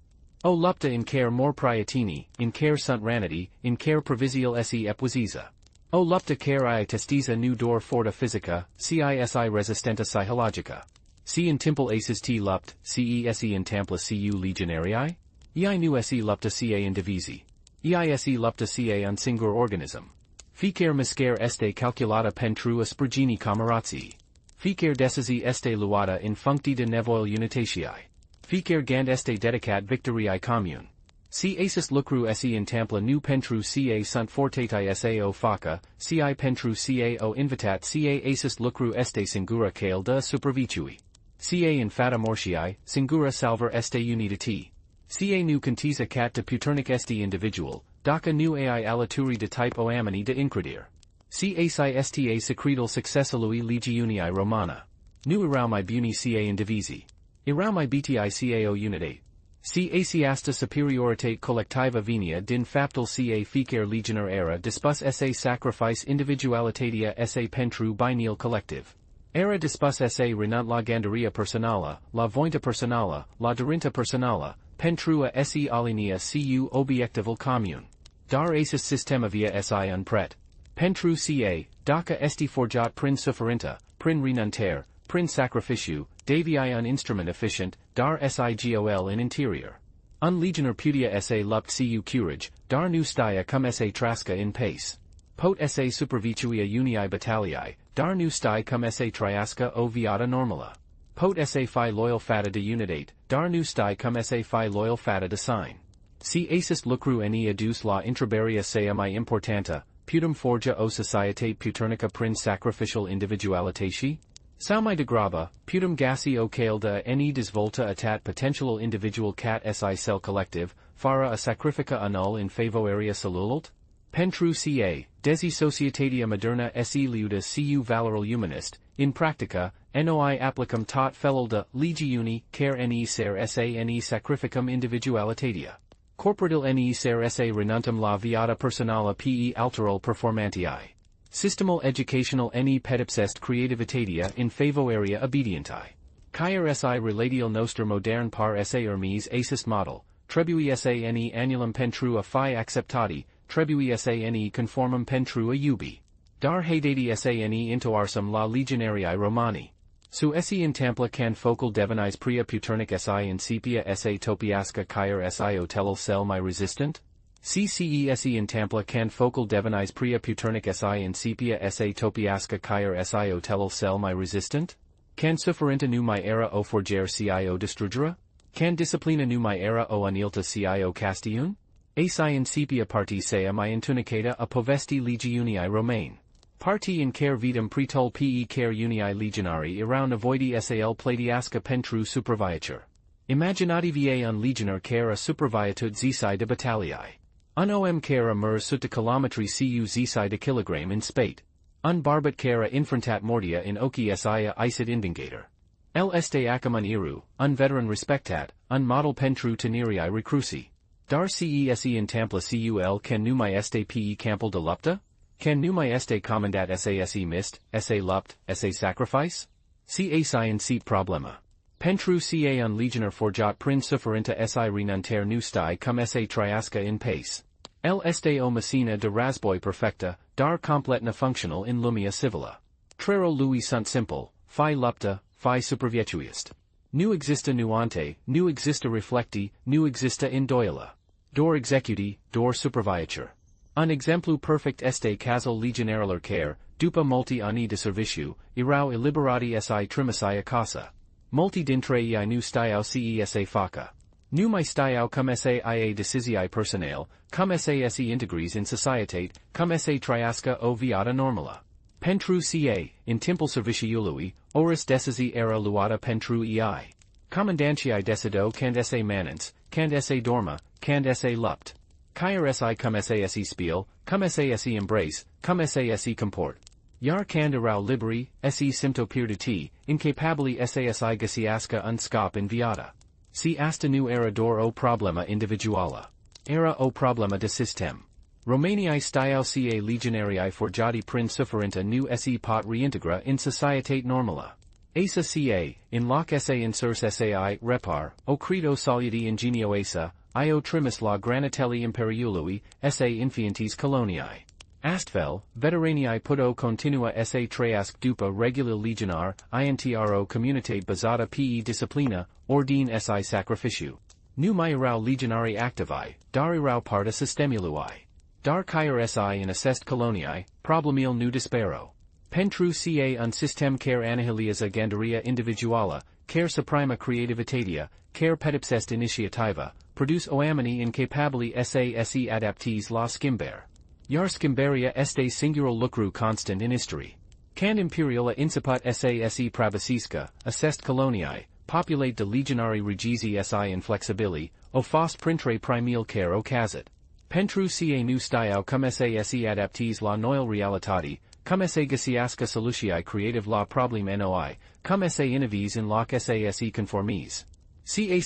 O lupta in care more priatini, in care sunt ranity, in care provisial se epuisiza. O lupta care I testiza nu dor forta physica, cisi resistenta psychologica. Si in temple aces t lupt, cese in tampla cu legionarii? Ei nu se lupta ca in divisi. Ei lupta ca un singur organism. Fiecare miscare este calculata pentru a spregini camarații. Fiecare decisi este luata in functi de nevoil unitatii. Fiecare gand este dedicat victoriae commune. Si asis lucru se in tampla nu pentru ca sunt fortatai sao faca, ci pentru ca o invitat ca asis lucru este singura cale de supervicui. Ca in fata mortiae, singura salver este unitati. Ca nu contiza cat de puternic este individual, daca nu ai alaturi de type o amini de incredir. Ca sta secretal successalui legiunii Romana. Nu irau mai buni ca indivisi. Irau mai bti cao unitate. Ca asta superioritate collectiva venia din faptul ca fiecare legionar era dispus sa sacrifice individualitatea sa pentru bineal collective. Era dispus sa renant la gandaria personala, la vointa personala, la dorinta personala, pentru a se alinea cu obiectivul commune. Dar asis sistema via si unpret. Pentru ca, daca esti forjat prin sufferinta, prin renunter, prin sacrificiu, davii un instrument efficient, dar sigol in interior. Un legionar putia sa lupt cu curage, dar nu stia cum sa trasca in pace. Pot sa supervituia unii battaliae, dar nu stai cum sa triasca o viata normala. Pot sa fi loyal fata de unitate, dar nu stai cum sa fi loyal fata de sign. Si asis lucru ne adus la intraberia sea mai importanta, putem forja o societate puternica prin sacrificial individualitatea? Sau mai degrabă, putem gasi o cale de ne dezvolta atat potential individual cat si cel collective, fără a sacrifica anul in favoarea celulalt? Pentru ca, desi societatea moderna se liuda cu valorul humanist, in practica, noi applicum tot felul de legiuni care ne ser sa ne sacrificum individualitatea. Corporatil ne ser sa renuntum la viata personala pe alterul performantii. Systemal educational ne pedipsest creativitatea in favoarea obedientai. Caer si relatial noster modern par sa Hermes asis model, trebui sa ne annulum pentru a fi acceptati, trebui sa ne conformum pentru a iubi. Dar haidati sa ne intoarsum la legionarii Romani. Su esse in tampla can focal devenis pria puternic si incipia sa topiasca caer si hotelul cel mai resistant? CCESE in tampla can focal devenis pria puternic si incipia sa topiasca caer si hotelul cel mai resistant? Can sufferenta nu mai era o forger cio destrugera? Can disciplina nu mai era o anilta cio castiun? Asi incipia parti sea mai întunecate a povesti legiunii Romain. Parti in care vitam pretol pe care unii legionari erau nevoidi sal platiasca pentru superviatur. Imaginativae un legionar care a superviatud zisi de battaliae. Un om care a mers sutta kilometri cu zisi de kilogram in spate. Un barbat care infrontat mortia in oci sia isid indingator. El este acum un iru, un veteran respectat, un model pentru tenerii recrusi. Dar cese in tampla cul can nu mai este pe campul de lupta? Can nu mai este commandat sase mist, sa lupt, sa sacrifice? Ca in seat problema. Pentru ca un legionar forjat prin sufferenta si renunter nu stai cum sa triasca in pace. El este o messina de rasboi perfecta, dar completna functional in lumia civila. Trero lui sunt simple, fi lupta, fi supervietuist. Nu exista nuante, nu exista reflecti, nu exista indoila. Dor executi, dor superviatur. Un exemplu perfect este cazul legionarilor care, după multi ani de serviciu, erau eliberati si trimisai acasă. Multi dintre ei nu staiau se facă. Nu mai staiau cum ia decizii personale, cum se integris in societate, cum se trăiască o viață normală. Pentru ca, in timpul serviciului, oris decizii era luată pentru ei. Comandanții decido când se manens, când se dormă, când se lupt. Chiar si cum se spiel, cum se embrace, cum se comport. Iar când erau liberi, se simțopirti, incapabili se găsească un scop în viață. Si asta nu era doar o problemă individuală. Era o problemă de sistem. Romanii staiau ca legionarii forjati prin suferință nu se pot reintegra in societate normală. Asa ca, in loc se insurs sai repar, o credo solidi ingenioasa, io trimis la granatelli imperiului, se infiantes coloniae. Astfel, veteranii puto continua sa trăiasc după regulile legionar, intro comunitate bazată pe disciplina, ordin si sacrificiu. Nu mai erau legionarii activi, dar erau partea sistemului. Dar chiar si in acest coloniae, problemil nu dispero. Pentru ca un sistem care anihiliază gandaria individuală, care suprima creativitatea, care pedepsest initiativa, produce oamenii incapabili se adaptes la schimbare. Iar schimbarea este singurul lucru constant in istorie. Când imperiala incipit se pravasisca, acest coloniae, populate de legionarii regizii si inflexibili, o fost printre primil care o cazat. Pentru ca nu staiau cum se adaptes la noil realitate, cum se găsească soluții creative la problem noi, cum se innovis in loc se conformis.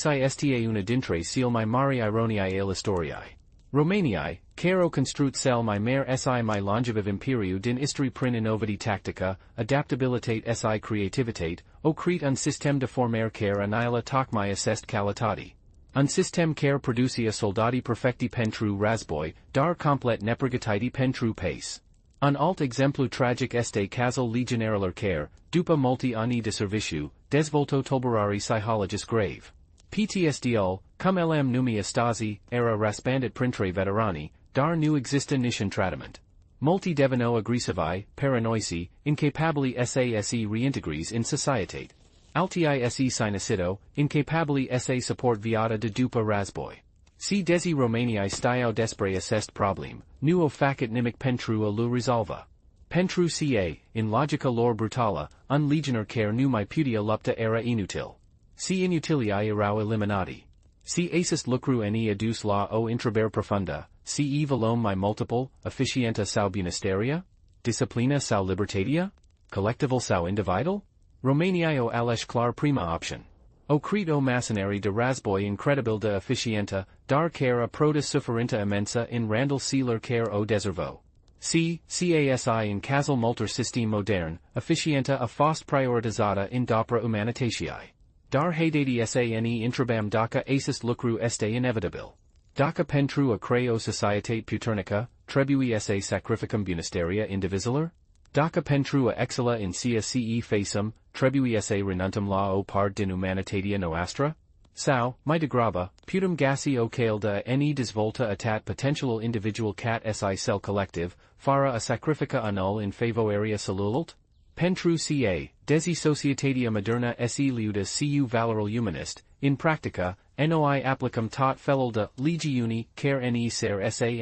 Ca este una dintre cele mai mari ironii al istoriei. Romanii, care au construit cel mai mare si mai longeviv imperiu din istorie prin innovati tactica, adaptabilitate si creativitate, o creat un sistem de formare care anila tocmai acest calitate. Un sistem care producia soldati perfecti pentru razboi, dar complet nepregătiti pentru pace. Un alt exemplu tragic este cazul legionarilor care, după multi ani de serviciu, dezvolto tulburari psihologici grave. PTSD-ul, cum lm numi estasi, era raspandit printre veterani, dar nu exista niciun tratament. Multi deveno aggressivi, paranoisi, incapabili se reintegris in societate. Altii se sinicido, incapabili se support viata de după razboi. Si desi Romanii staiau despre acest problem, nu o facet nimic pentru a lu resolva. Pentru ca, in logica lor brutală, un legionar care nu mai putea lupta era inutil. Si inutilii erau eliminati. Si acest lucru ne adus la o intraber profunda, si volum mai multiple, efficienta sau bunăstarea? Disciplina sau libertatea? Collectivul sau individual? Romanii o aleș clar prima option. O credo massonari de razboi incredibil de efficienta, dar care proda suferinta immensa in randal sealer care o deservo. Casi in cazul multor system modern, efficienta a fost prioritizata in dopra humanitatiae. Dar haidati sane intrabam daca acest lucru este inevitabil. Daca pentru a creo societate puternica, trebui se sacrificum bunăstarea indivisilar? Daca pentru a excella in sia ce facem, trebui se renuntum la o part din humanitatea noastră? Sau, mai degrabă, putem gasi o cale de ne dezvolta atat potential individual cat si cel collective, fără a sacrifica anul in favoarea celulalt? Pentru ca, desi societatea moderna se liuda cu valorul humanist, in practica, noi applicum tot felul de legiuni care ne ser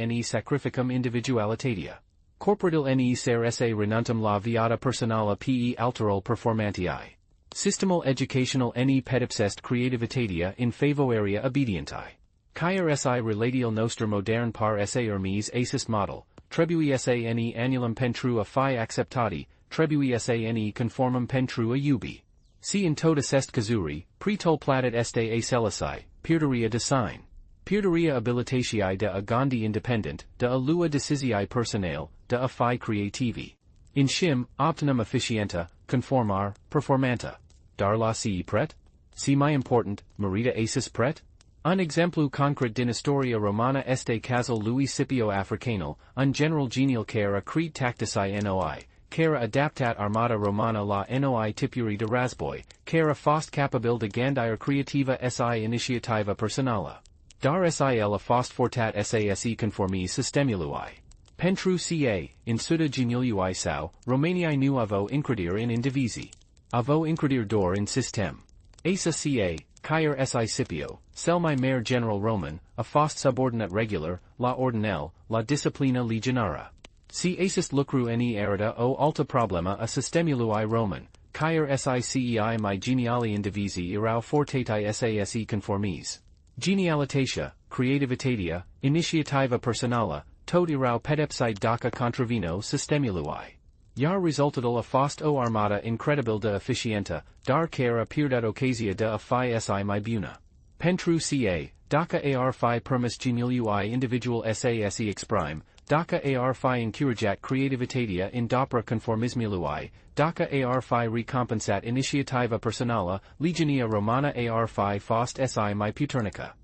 ne sacrificum individualitatea. Corporatil ne ser renuntum la viata personala pe alterul performantiae. Systemul educational ne pedipsest creativitatea in favoarea obedientai. Chiar si relatial nostr modern par se hermes acest model, trebui ne annulum pentru a fi acceptati, trebui ne conformum pentru a iubi. Si in todas est cazuri, pretol platit este a celesi, pierderia de sign. Pierderia abilitatiae de a gondi independent, de a lua decisii personale, de a fi creativi. In shim, optimum efficienta, conformar, performanta. Dar la si pret? Si mai important, merita acis pret? Un exemplu concret din historia romana este cazul lui Scipio Africanul, un general genial care a creat tactici noi, care adaptat armata romana la noi tipuri de razboi, care fost capabil de gandire creativa si initiativa personala. Dar sil a fost fortat sase conformis systemului. Pentru ca, in suda geniului sau, Romaniai nu avo incredere in indivisi. Avo incredere doar in system. Asa ca, Caer si Scipio, cel mai mare general Roman, a fost subordinate regular, la ordinel, la disciplina legionara. Si acest lucru ne erita o alta problema a sistemului Roman, Caer si cei mai geniali indivisi erau fortatai sase conformis. Genialitatea, creativitatea, initiativa personală, tot erau pedepside dacă contravino sistemului. Iar resultatul a fost o armata incredibil de eficientă, dar care a pierdat ocazia de a fi si mai bună. Pentru ca, dacă ar fi permis geniului individual sase exprime, dacă ar fi încurajat creativitatea în dopra conformismului, dacă ar fi recompensat initiativa personală, Legionia Romană ar fi fost si mai puternică.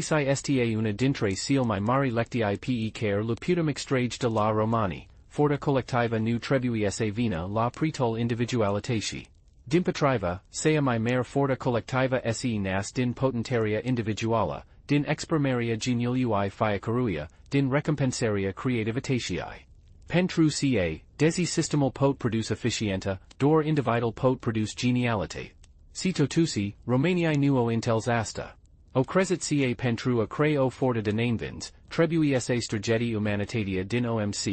Ca esta una dintre cele mai mari lectii pe care le putem extrage de la Romani, forta colectiva nu trebuie să vină la pretul individualității. Dimpotriva, cea mai mare forta colectiva se nas din potentaria individuală, din exprimeria geniului fiecăruia, din recompensarea creativității. Pentru ca, desi sistemul pot produce eficientă, doar individul pot produce genialitate. Si totuși, Romaniai nu o intels asta. O crezit ca pentru a crea o forta de nainvins, trebuie să strigeti umanitatea din omc,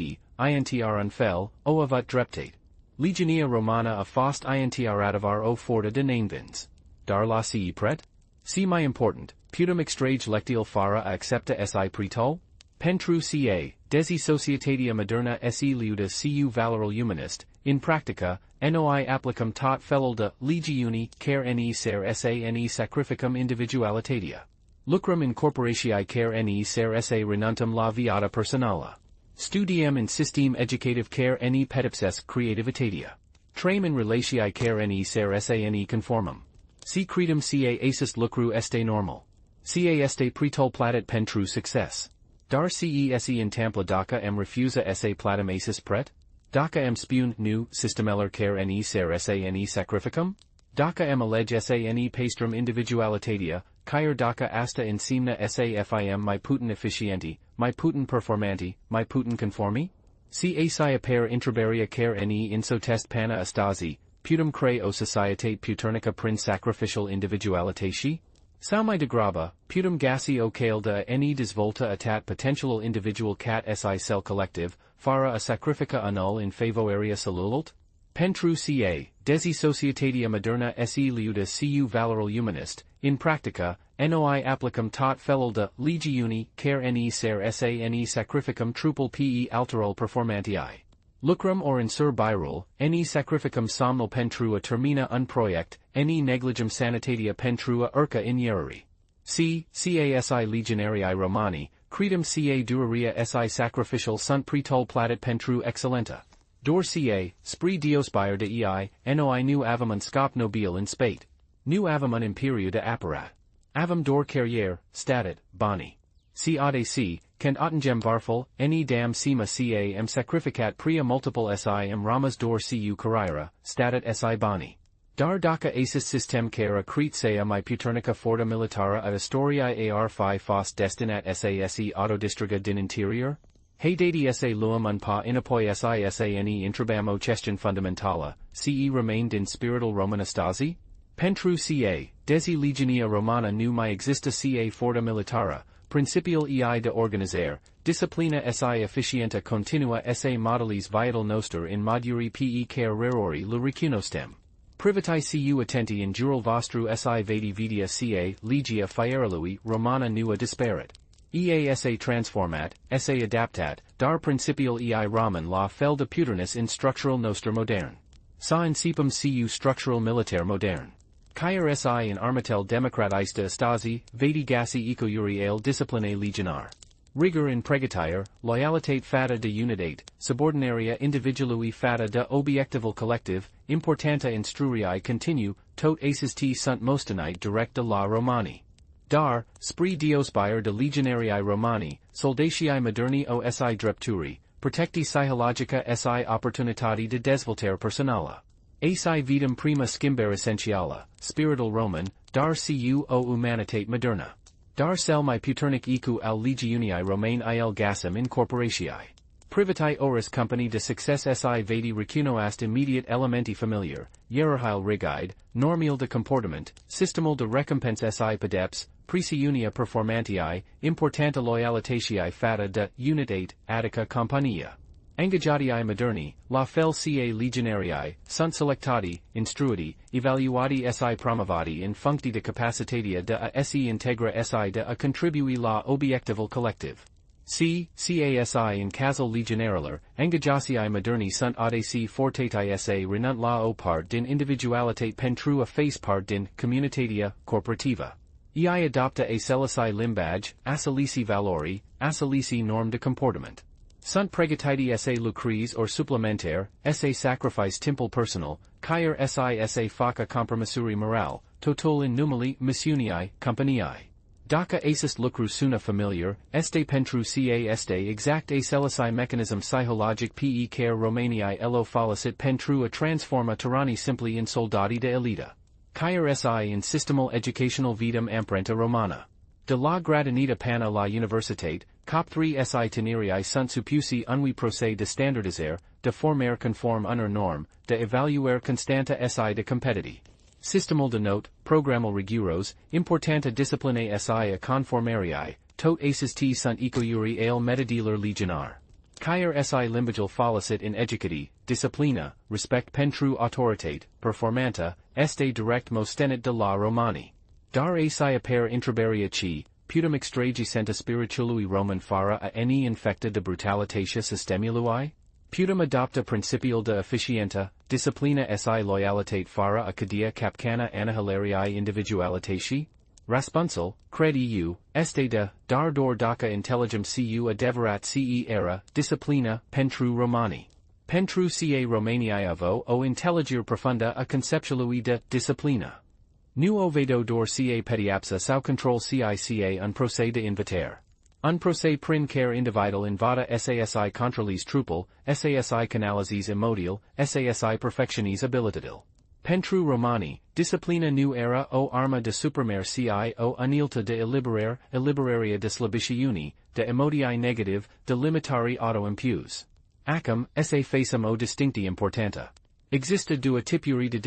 intr un fel, o avat dreptate. Legionia Romană a fost intr adavar o forta de nainvins. Dar la si pret? Si mai important, putem extrage lectil fără a accepta si pretol? Pentru ca, desi societatea modernă se liuda cu valorul humanist, in practica, noi applicăm tot felul de legiuni care ne ser ne sacrificăm individualitatea. Lucrăm in corporatii care ne ser renunțăm la viața personală. Studiem in sistem educativ care ne pedepsesc creativitatea. Traim in relații care ne ser ne conformăm. Si credem ca acest lucru este normal. Ca este pretul platit pentru succes. Dar se întâmplă dacă am refuza să platim acest pret? Dacă am spun nu sistemelor care ne ser ne sacrificăm? Dacă am alege ne pastrum individualitatea, care dacă asta înseamnă să fim mai putin eficienti, mai putin performanti, mai putin conformi? Si asi apare întrebarea care ne insotest pana astăzi, putem crea o societate puternică prin sacrificial individualității? Sau mai degrabă, putem gasi o cale de ne dezvolta atat potentialul individual cat si cel collectiv, fără a sacrifica anul in favoarea celulalt? Pentru ca, desi societatea modernă se liuda cu valorul humanist, in practica, noi applicăm tot felul de legiuni care ne ser ne sacrificăm trupul pe alterul performantii. Lucrăm or sur birul, ne sacrificăm somnul pentru a termina un proiect, ne negligem sanitatea pentru a urca inerari. Casi legionarii romani, credem ca duraria si sacrificial sunt pretul platit pentru excellenta. Dor ca, spre deospire de noi nu avem un scop nobil in spate. Nu avem un imperiu de apparat. Avem dor carrière, statit, bani. Si adc, când attingem varful, ne dam sima ca am sacrificat pria multiple si am ramas dor cu carriera, statit si bani. Dar dacă acest sistem care crete sea mai puternică forta militară a istoriei ar fi fost destinat să autodistrugă din interior? Haidati sa luam un pa inapoi ne intrabam o question fundamentală, ce remain din spiritul roman astăzi? Pentru ca, desi legionia romană nu mai există ca forta militară, principiul ei de organizare, disciplina si eficientă continua sa modelis viatul nostru in moduri pe care rarori le recunostem. Privatai cu attenti in jurul vostru si vedi vidia ca legia fierului romana nu a disparat. Sa transformat, sa adaptat, dar principiul ei roman la fel de puternus in structural nostru modern. Sa insipum cu structural militar modern. Caer si in armatel democratista astăzi, vedi gasi ecouri al discipline legionar. Rigor in pregătire, loyalitate fata de unitate, subordinaria individuului fata de obiectivul collectiv, importanta instrurii continue, tot acest sunt mostenite direct de la Romani. Dar, spre deospire de legionarii Romani, soldatii moderni o si drepturi, protecti psihologica si opportunitati de dezvoltare personală. Asi videm prima schimbare essentială, spiritul roman, dar cu o umanitate moderna. Dar cel mai puternic ecu al legiunii romain il gasem in corporatii. Privatai oris company de success si vedi recunoast immediate elementi familiar, hierarchile rigide, normil de comportament, systemal de recompense si pedeps, preciunia performantii, importanta loyalitatii fata de, unit 8, Attica compania. Engaggiati moderni, la fel ca legionarii, sunt selectati, instruiti, evaluati si promovati in functi de capacitatia de a si integra si de a contribui la obiectival collective. CASI in casal legionarilar, engaggiati moderni sunt audaci fortatai sa renunt la o part din individualitate pentru a face part din communitatia corporativa. Ei adopta a celesi limbage, asalici valori, asalici norm de comportament. Sunt pregătiti sa lucrez or supplementaire, sa sacrifice timpul personal, caer sa faca compromisuri moral, totul in numeli missiunii, companiae. Dacă acest lucru sună familiar, este pentru ca este exact a celesi mecanism psihologic pe care Romaniai elo folosit pentru a transforma tiranii simpli in soldati de elită. Caer si in sistemal educational vitam amprenta romana. De la gradinita pana la universitate, cop 3 si tenerii sunt supusi unui procès de standardizare, de former conform unor norm, de evaluare constanta si de competiti. Systemul de note, programul riguros, importanta disciplinae si a conformarii, tot aces t sunt ecoiuri al metadealer legionar. Caer si limbagel folosit in educati, disciplina, respect pentru autoritate, performanta, este direct mostenit de la Romani. Dar si aper intraberia ci, putem extragisenta spiritualui Roman fara a eni infecta de brutalitatia systemului? Putem adopta principial de efficienta, disciplina si loyalitate fara a cadia capcana anihilarii individualitatii? Răspunsul, cred eu, este de, dar dor dacă intelligem cu adevărat ce era, disciplina, pentru Romani. Pentru ca Romaniai avo o intelligere profunda a conceptualui de disciplina. Nu o vedo dor ca pediapsa sau control ca un procès de invitare. Un procès prin care individual invada sasi controlis trupul, sasi canalizis imodil, sasi perfectionis abilitadil. Pentru Romani, disciplina nu era o arma de supremere ci o unilta de iliberaria de slabiciuni, de emodii negative, de limitari auto-impus. Acum, sa facem o distincti importanta. Exista dua tipuri de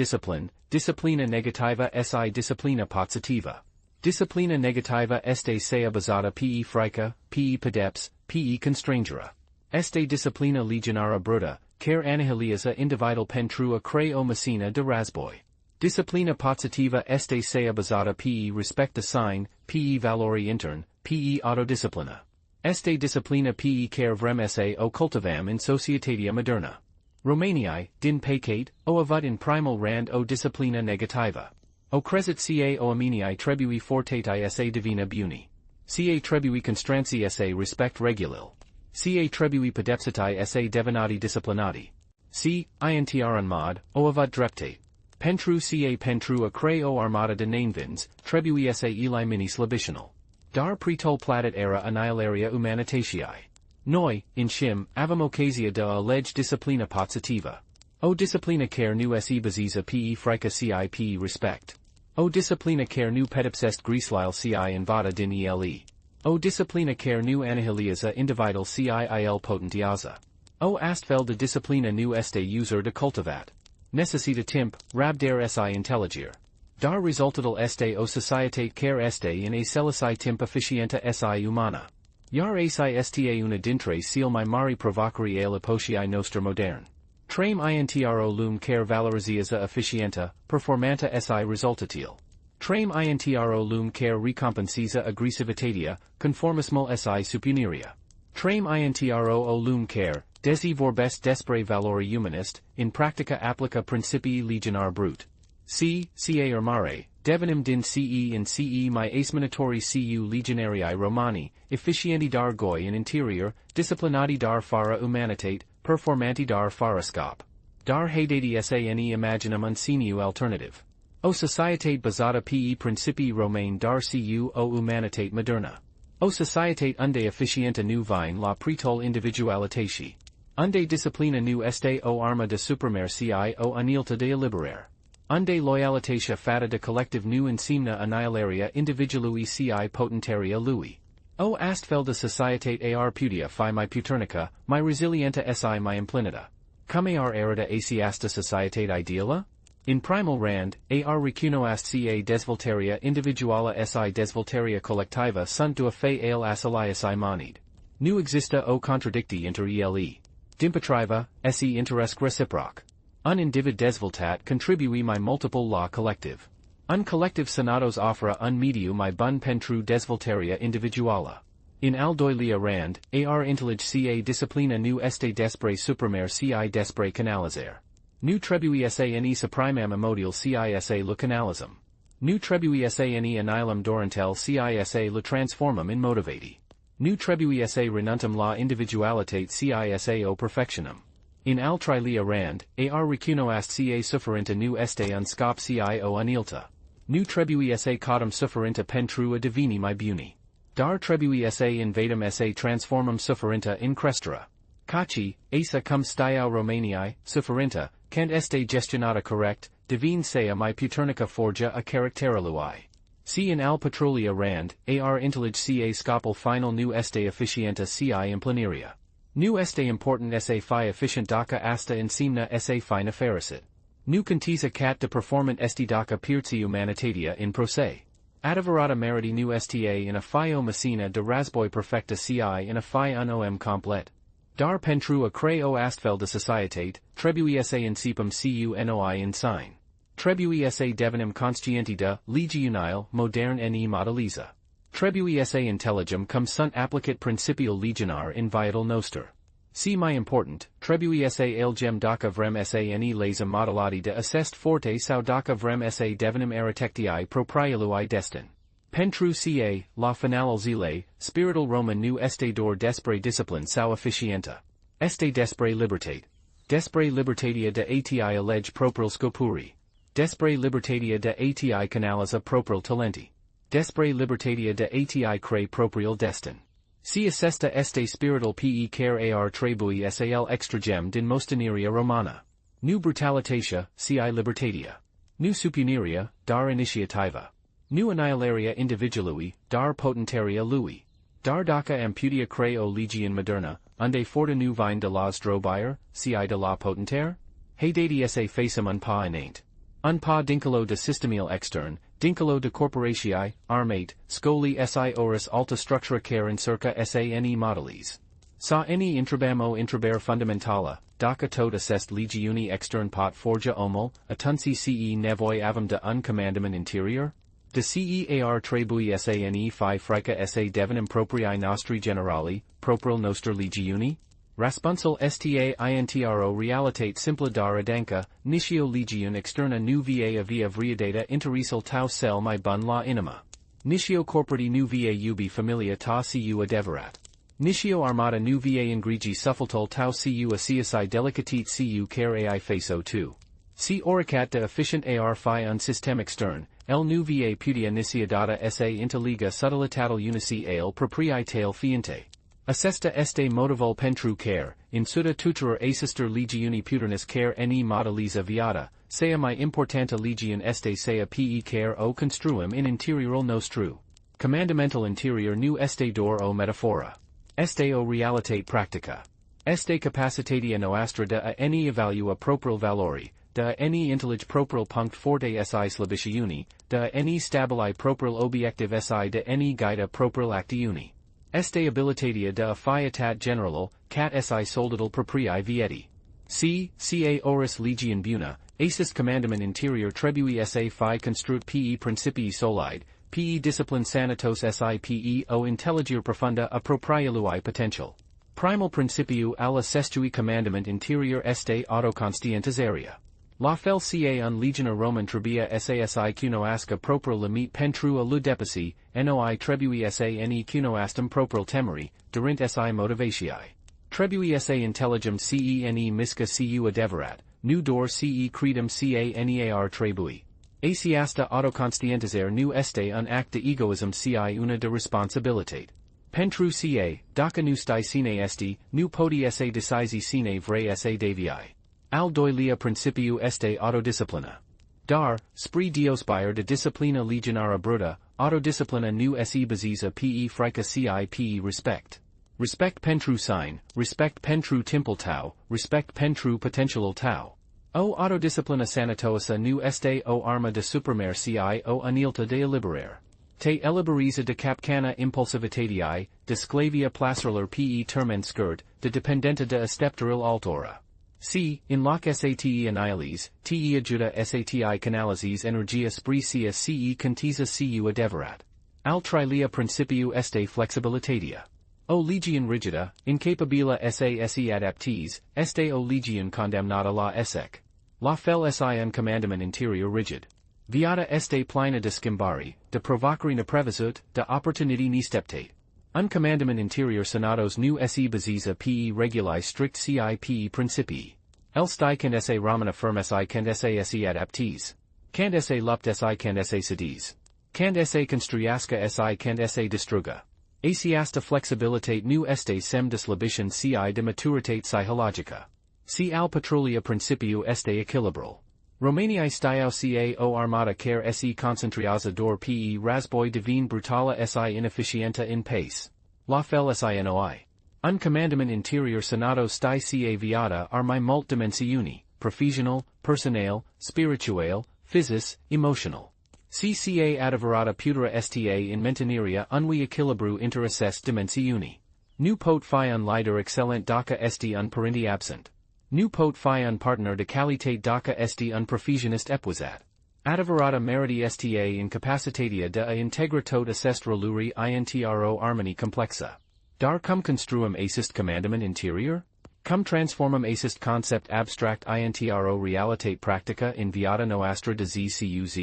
disciplina negativa si disciplina positiva. Disciplina negativa este sea basata pe frica, pe pedeps, pe constrangera. Este disciplina legionara bruta, care anihiliasa individual pentru a cre o messina de rasboi. Disciplina positiva este sea basata pe respect de sign, pe valori intern, pe autodisciplina. Este disciplina pe care vrem sa o cultivam in societatea moderna. Romaniai, din pecate, o avat in primal rand o disciplina negativa. O crescit ca o aminii trebui fortatai sa divina buni. Ca trebui constransi sa respect regulil. Ca trebui pedepsitai sa devenati disciplinati. C. Intr mod, o avat drepte. Pentru ca pentru a cre o armata de nainvins, trebui sa eli mini slabitional. Dar pretol platit era annihilaria humanitatiae. Noi, in shim, avam occasia de alleged disciplina positiva. O disciplina care nu se baziza pe frica ci respect. O disciplina care nu pedipsest grislile ci invada din ele. O disciplina care nu annihiliasa individual il potentiaza. O astfel de disciplina nu este user de cultivat. Necessita timp, rabdare si intelligere. Dar resultadal este o societate care este in a celesi timp efficienta si humana. Iar si sta una dintre seal mai mari provocari al epochiae nostra modern. Trame intro lum care valoriziasa efficienta, performanta si resultatil. Trame intro lum care recompensisa aggressivitatea, conformismal si superioria. Trame intro o lum care, desi vorbes despre valori humanist, in practica applica principii legionar brut. Ca armare, devenim din ce in ce mai asminatori cu legionarii Romani, efficienti dar goi in interior, disciplinati dar fara humanitate, performanti dar fara scop. Dar haedati sane imaginum unseniu alternative. O societate basata pe principii romain dar cu o humanitate moderna. O societate unde efficienta nu vine la pretol individualitatii. Unde disciplina nu este o arma de supremere ci o unilta de liberare. Unde loyalitatea fata de collective nu insimna annihilaria individualui ci potentaria lui. O astfelde societate ar pudia fi my puternica, my resilienta si my implinita. Cum ar erita asiasta societate ideala? In primal rand, ar recunoast ca desvoltaria individuala si desvoltaria collectiva sunt dua fe ale asilias I monid. Nu exista o contradicti inter ele. Dimpatriva, se interesc reciproc. Un individ desvoltat contribui my multiple law collective. Un collective senados offera un mediu my bun pentru desvoltaria individuala. In al doilia rand, ar intellig ca disciplina nu este despre supramer ci despre canalizare. Nu trebui sane suprimam emodial cisa le canalism. Nu trebui sane annihilum dorentel cisa le transformum in motivati. Nu trebui renuntum la individualitate cisa o perfectionum. In al trilia rand, ar recunoast ca sufferinta nu este un scop ci o unilta. Nu trebui cautum sufferinta pentru a divini my buni. Dar trebui invadum transformum sufferinta in crestura. Caci, asa cum stiau Romaniae, sufferinta, cant este gestionata correct, divine sea my puternica forgia a charactera lui. Si in al patrolia rand, ar intellig ca scopul final nu este efficienta ci implineria. Nu este important sa fi efficient daca asta insimna sa fi nefericit. Nu contisa cat de performant esti daca pirti humanitatea in prose. Adevărata meriti nu sta in a fi o messina de rasboi perfecta ci in a fi un om complet. Dar pentru a cre o astfelde societate, trebui incipum cu noi in sign. Trebui devenim conscienti de legionile modern ne modeliza. Trebui intelligim cum sunt applicit principial legionar in viatal noster. Si mai important, trebui algem daca vrem ne lasem modelati de assest forte sau daca vrem devenim architectii proprialui destin. Pentru ca, la finalal zile, spirital Roman nu este dor despre discipline sau efficienta. Este despre libertate. Despre libertatea de ati allege proprial scopuri. Despre libertatea de ati canaliza proprial talenti. Despre libertatea de ati cre proprial destin. Si assesta este spirital pe care ar trebui sal extragem din mostineria Romana. Nu brutalitatea, ci libertatea. Nu supuneria, dar initiativa. Nu annihilaria individualui, dar potentaria lui. Dar daca amputia cre o legion moderna, unde forta nu vine de las drobier, ci de la potenter? Haydati facem un pa inant. Un pa dincolo de systemil extern, dincolo de corporatiae, armate, scoli si oris alta structura care in circa sane modelis. Sa ne intrabamo intraber fundamentala, daca tot assest legiuni extern pot forgia omul, atunci ce nevoi avum de un commandament interior? De cear trebui sane fi frica devenim proprii nostri generali, proprial noster legiuni? Raspunsal sta intro realitate simpla dar adanca, nitio legion externa nu va via vriadata interisal tau cel my bun la inima. Nitio corporati nu va ubi familia ta cu adeverat. Nitio armata nu va ingrigi suffaltul tau cu asiasai delicatit cu care ai faso tu. Si oricat de efficient ar fi un system extern, el nu va pudia niciadata sa inteliga subtilitatal unici ale proprii tale fiente. Assesta este motivul pentru care, in suda tutor asister legiuni puternis care ne modeliza viata, sea mai importanta legion este sea pe care o construum in interiorul nostru. Commandamental interior nu este dor o metafora. Este o realitate practica. Este capacitatia noastra de a ne evalua proprial valori, de a ne intellig proprial punct forte si slabitiuni, de a ne stabili proprial obiective si de ne guida proprial actiuni. Este habilitatia de a fiatat generalal, cat si soldatal proprii vieti. Ca oris legion buna, asis commandament interior trebui sa fi construt pe principii solide, pe discipline sanatos si pe o intelligere profunda a proprialui potential. Primal principiu alla sestui commandament interior este autoconstientizaria. La fel ca un legiona Roman trebia sasi cunoasca proprial limit pentru a ludepasi, noi trebui ne cunoastum proprial temeri, durint si motivatiae. Trebui intelligem cene misca cu adeverat, nu dor ce credum ca near trebui. Asiasta autoconstientizare nu este un act de egoism ci una de responsabilitate. Pentru ca, daca nu stai sine esti, nu podi decisi sine vre deviai. Al doilia principiu este autodisciplina. Dar, spri Dios bier de disciplina legionara bruta, autodisciplina nu se baziza pe frica ci respect. Respect pentru sign, respect pentru timpul tau, respect pentru potentialul tau. O autodisciplina sanatosa nu este o arma de supermer ci o anilta de eliberare. Te eliberiza de capcana impulsivitatea, de sclavia placerler pe termen skirt, de dependenta de asteptoril altora. C. In loc sate annihiles, te ajuda sati canalizes energia sprecia ce contiza cu adeverat. Al trilia principiu este flexibilitatea. O legion rigida, incapabila se adaptes, este o legion condemnata la esec. La fel si un commandament interior rigid. Viata este plina de scimbari, de provocare neprevăzut, de opportunity nesteptate. Un commandament interior senados nu se baziza pe reguli strict ci pe principii. El stai cand se Romana firm si cand se adaptes. Cand se lupt si cand se sedes. Cand se construiasca si cand se destruga. Asiasta flexibilitate nu este sem de slabition ci de maturitate psychologica. Si al patrulia principiu este equilibral. Romaniae stiau ca o armata care se concentriaza dor pe razboi divine brutala si inefficienta in pace. La fel sinoi. Un commandament interior senato stai ca viata armai mult dimensiuni, professional, personale, spiritual, physis, emotional. Cca adevărata putera sta in mentineria unui equilibru inter asses dimensiuni. Nu pot fi un lider excellent dacă este un parenti absent. Nu pot fi un partner de calitate dacă este un professionist epuizat. Adevărata meriti sta incapacitatea de a integra tot acest roluri intro armoni complexa. Dar cum construum acest commandament interior? Cum transformum acest concept abstract intro realitate practica in viata noastră de zi cuz?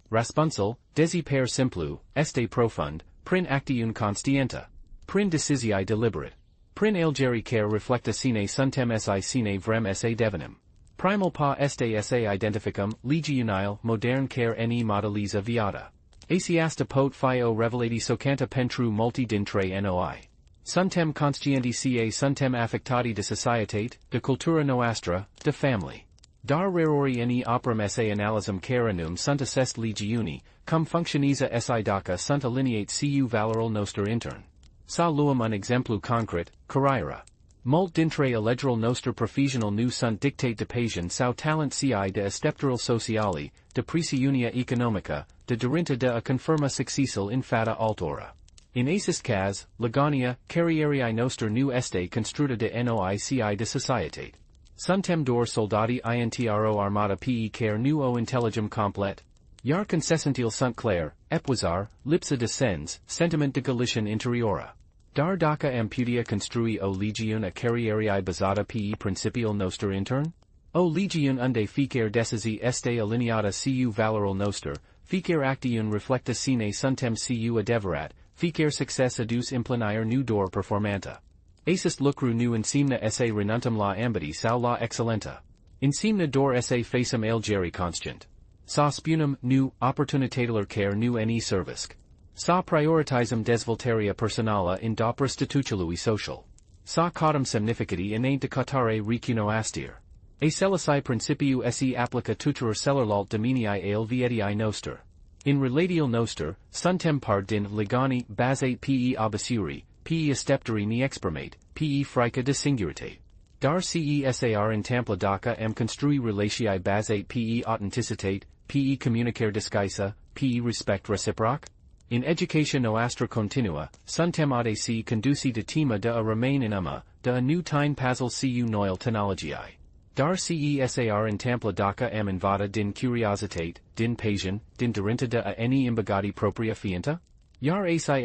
Răspunsul, desi per simplu, este profund, prin actiune constienta. Prin decisiae deliberate. Prin algeri care reflecta sine suntem si sine vrem se devenim. Primal pa este se identificum, legionile, modern care ne modeliza viata. Asiasta pot fio revelati socanta pentru multi dintre noi. Suntem conscienti ca suntem affectati de societate, de cultura noastra, de family. Dar rarori ne operam se analism carinum sunt assest legiuni, cum functioniza si dacă sunt alineate cu valorul nostru intern. Sa luam un exemplu concret, carriera. Mult dintre alegeral nostru professional nu sunt dictate de passion sau talent ci de asteptoril sociali, de presiunia economica, de dorinta de a confirma succesul in fata altora. In acest cas, Legionia, carrieriae nostru nu este construita de noi ci de societate. Suntem dor soldati intro armata pe care nu o intelligem complet. Iar concessentil sunt clair, epuizar, lipsa de sens, sentiment de galician interiora. Dar dacă amputia construi o legion a carrieriae bazata pe principiul nostru intern? O legion unde fiecare decisi este alineata cu valorul nostru, fiecare actiune reflecta sine suntem cu adevărat, fiecare success adus implinire nu dor performanta. Acest lucru nu înseamnă se renunțăm la ambiti sau la excellenta. Înseamnă dor se facem algeri conscient. Sa spunem nu opportunitatelor care nu ne servisc. Sa prioritizăm dezvoltarea personală in da prostitucelui social. Sa codem semnificati înainte către recunoaștere. Același principiu se aplică tuturor celorlalte domenii al vieții nostru. In relatiul nostru, suntem part din legani bazate pe obisuri, pe asteptării neexprimate, pe frica de singuritate. Dar cesar întâmplă dacă am construi relații bazate pe autenticitate, pe comunicare deschisă, pe respect reciproc? In education noastră continua, suntem adesi conduci de tema de a remain in urmă, de a nu tine pazul cu noile tehnologiei. Dar cesar întâmplă dacă am invada din curiozitate, din passion, din dorinta de a ne îmbogăți propria ființă? Iar esta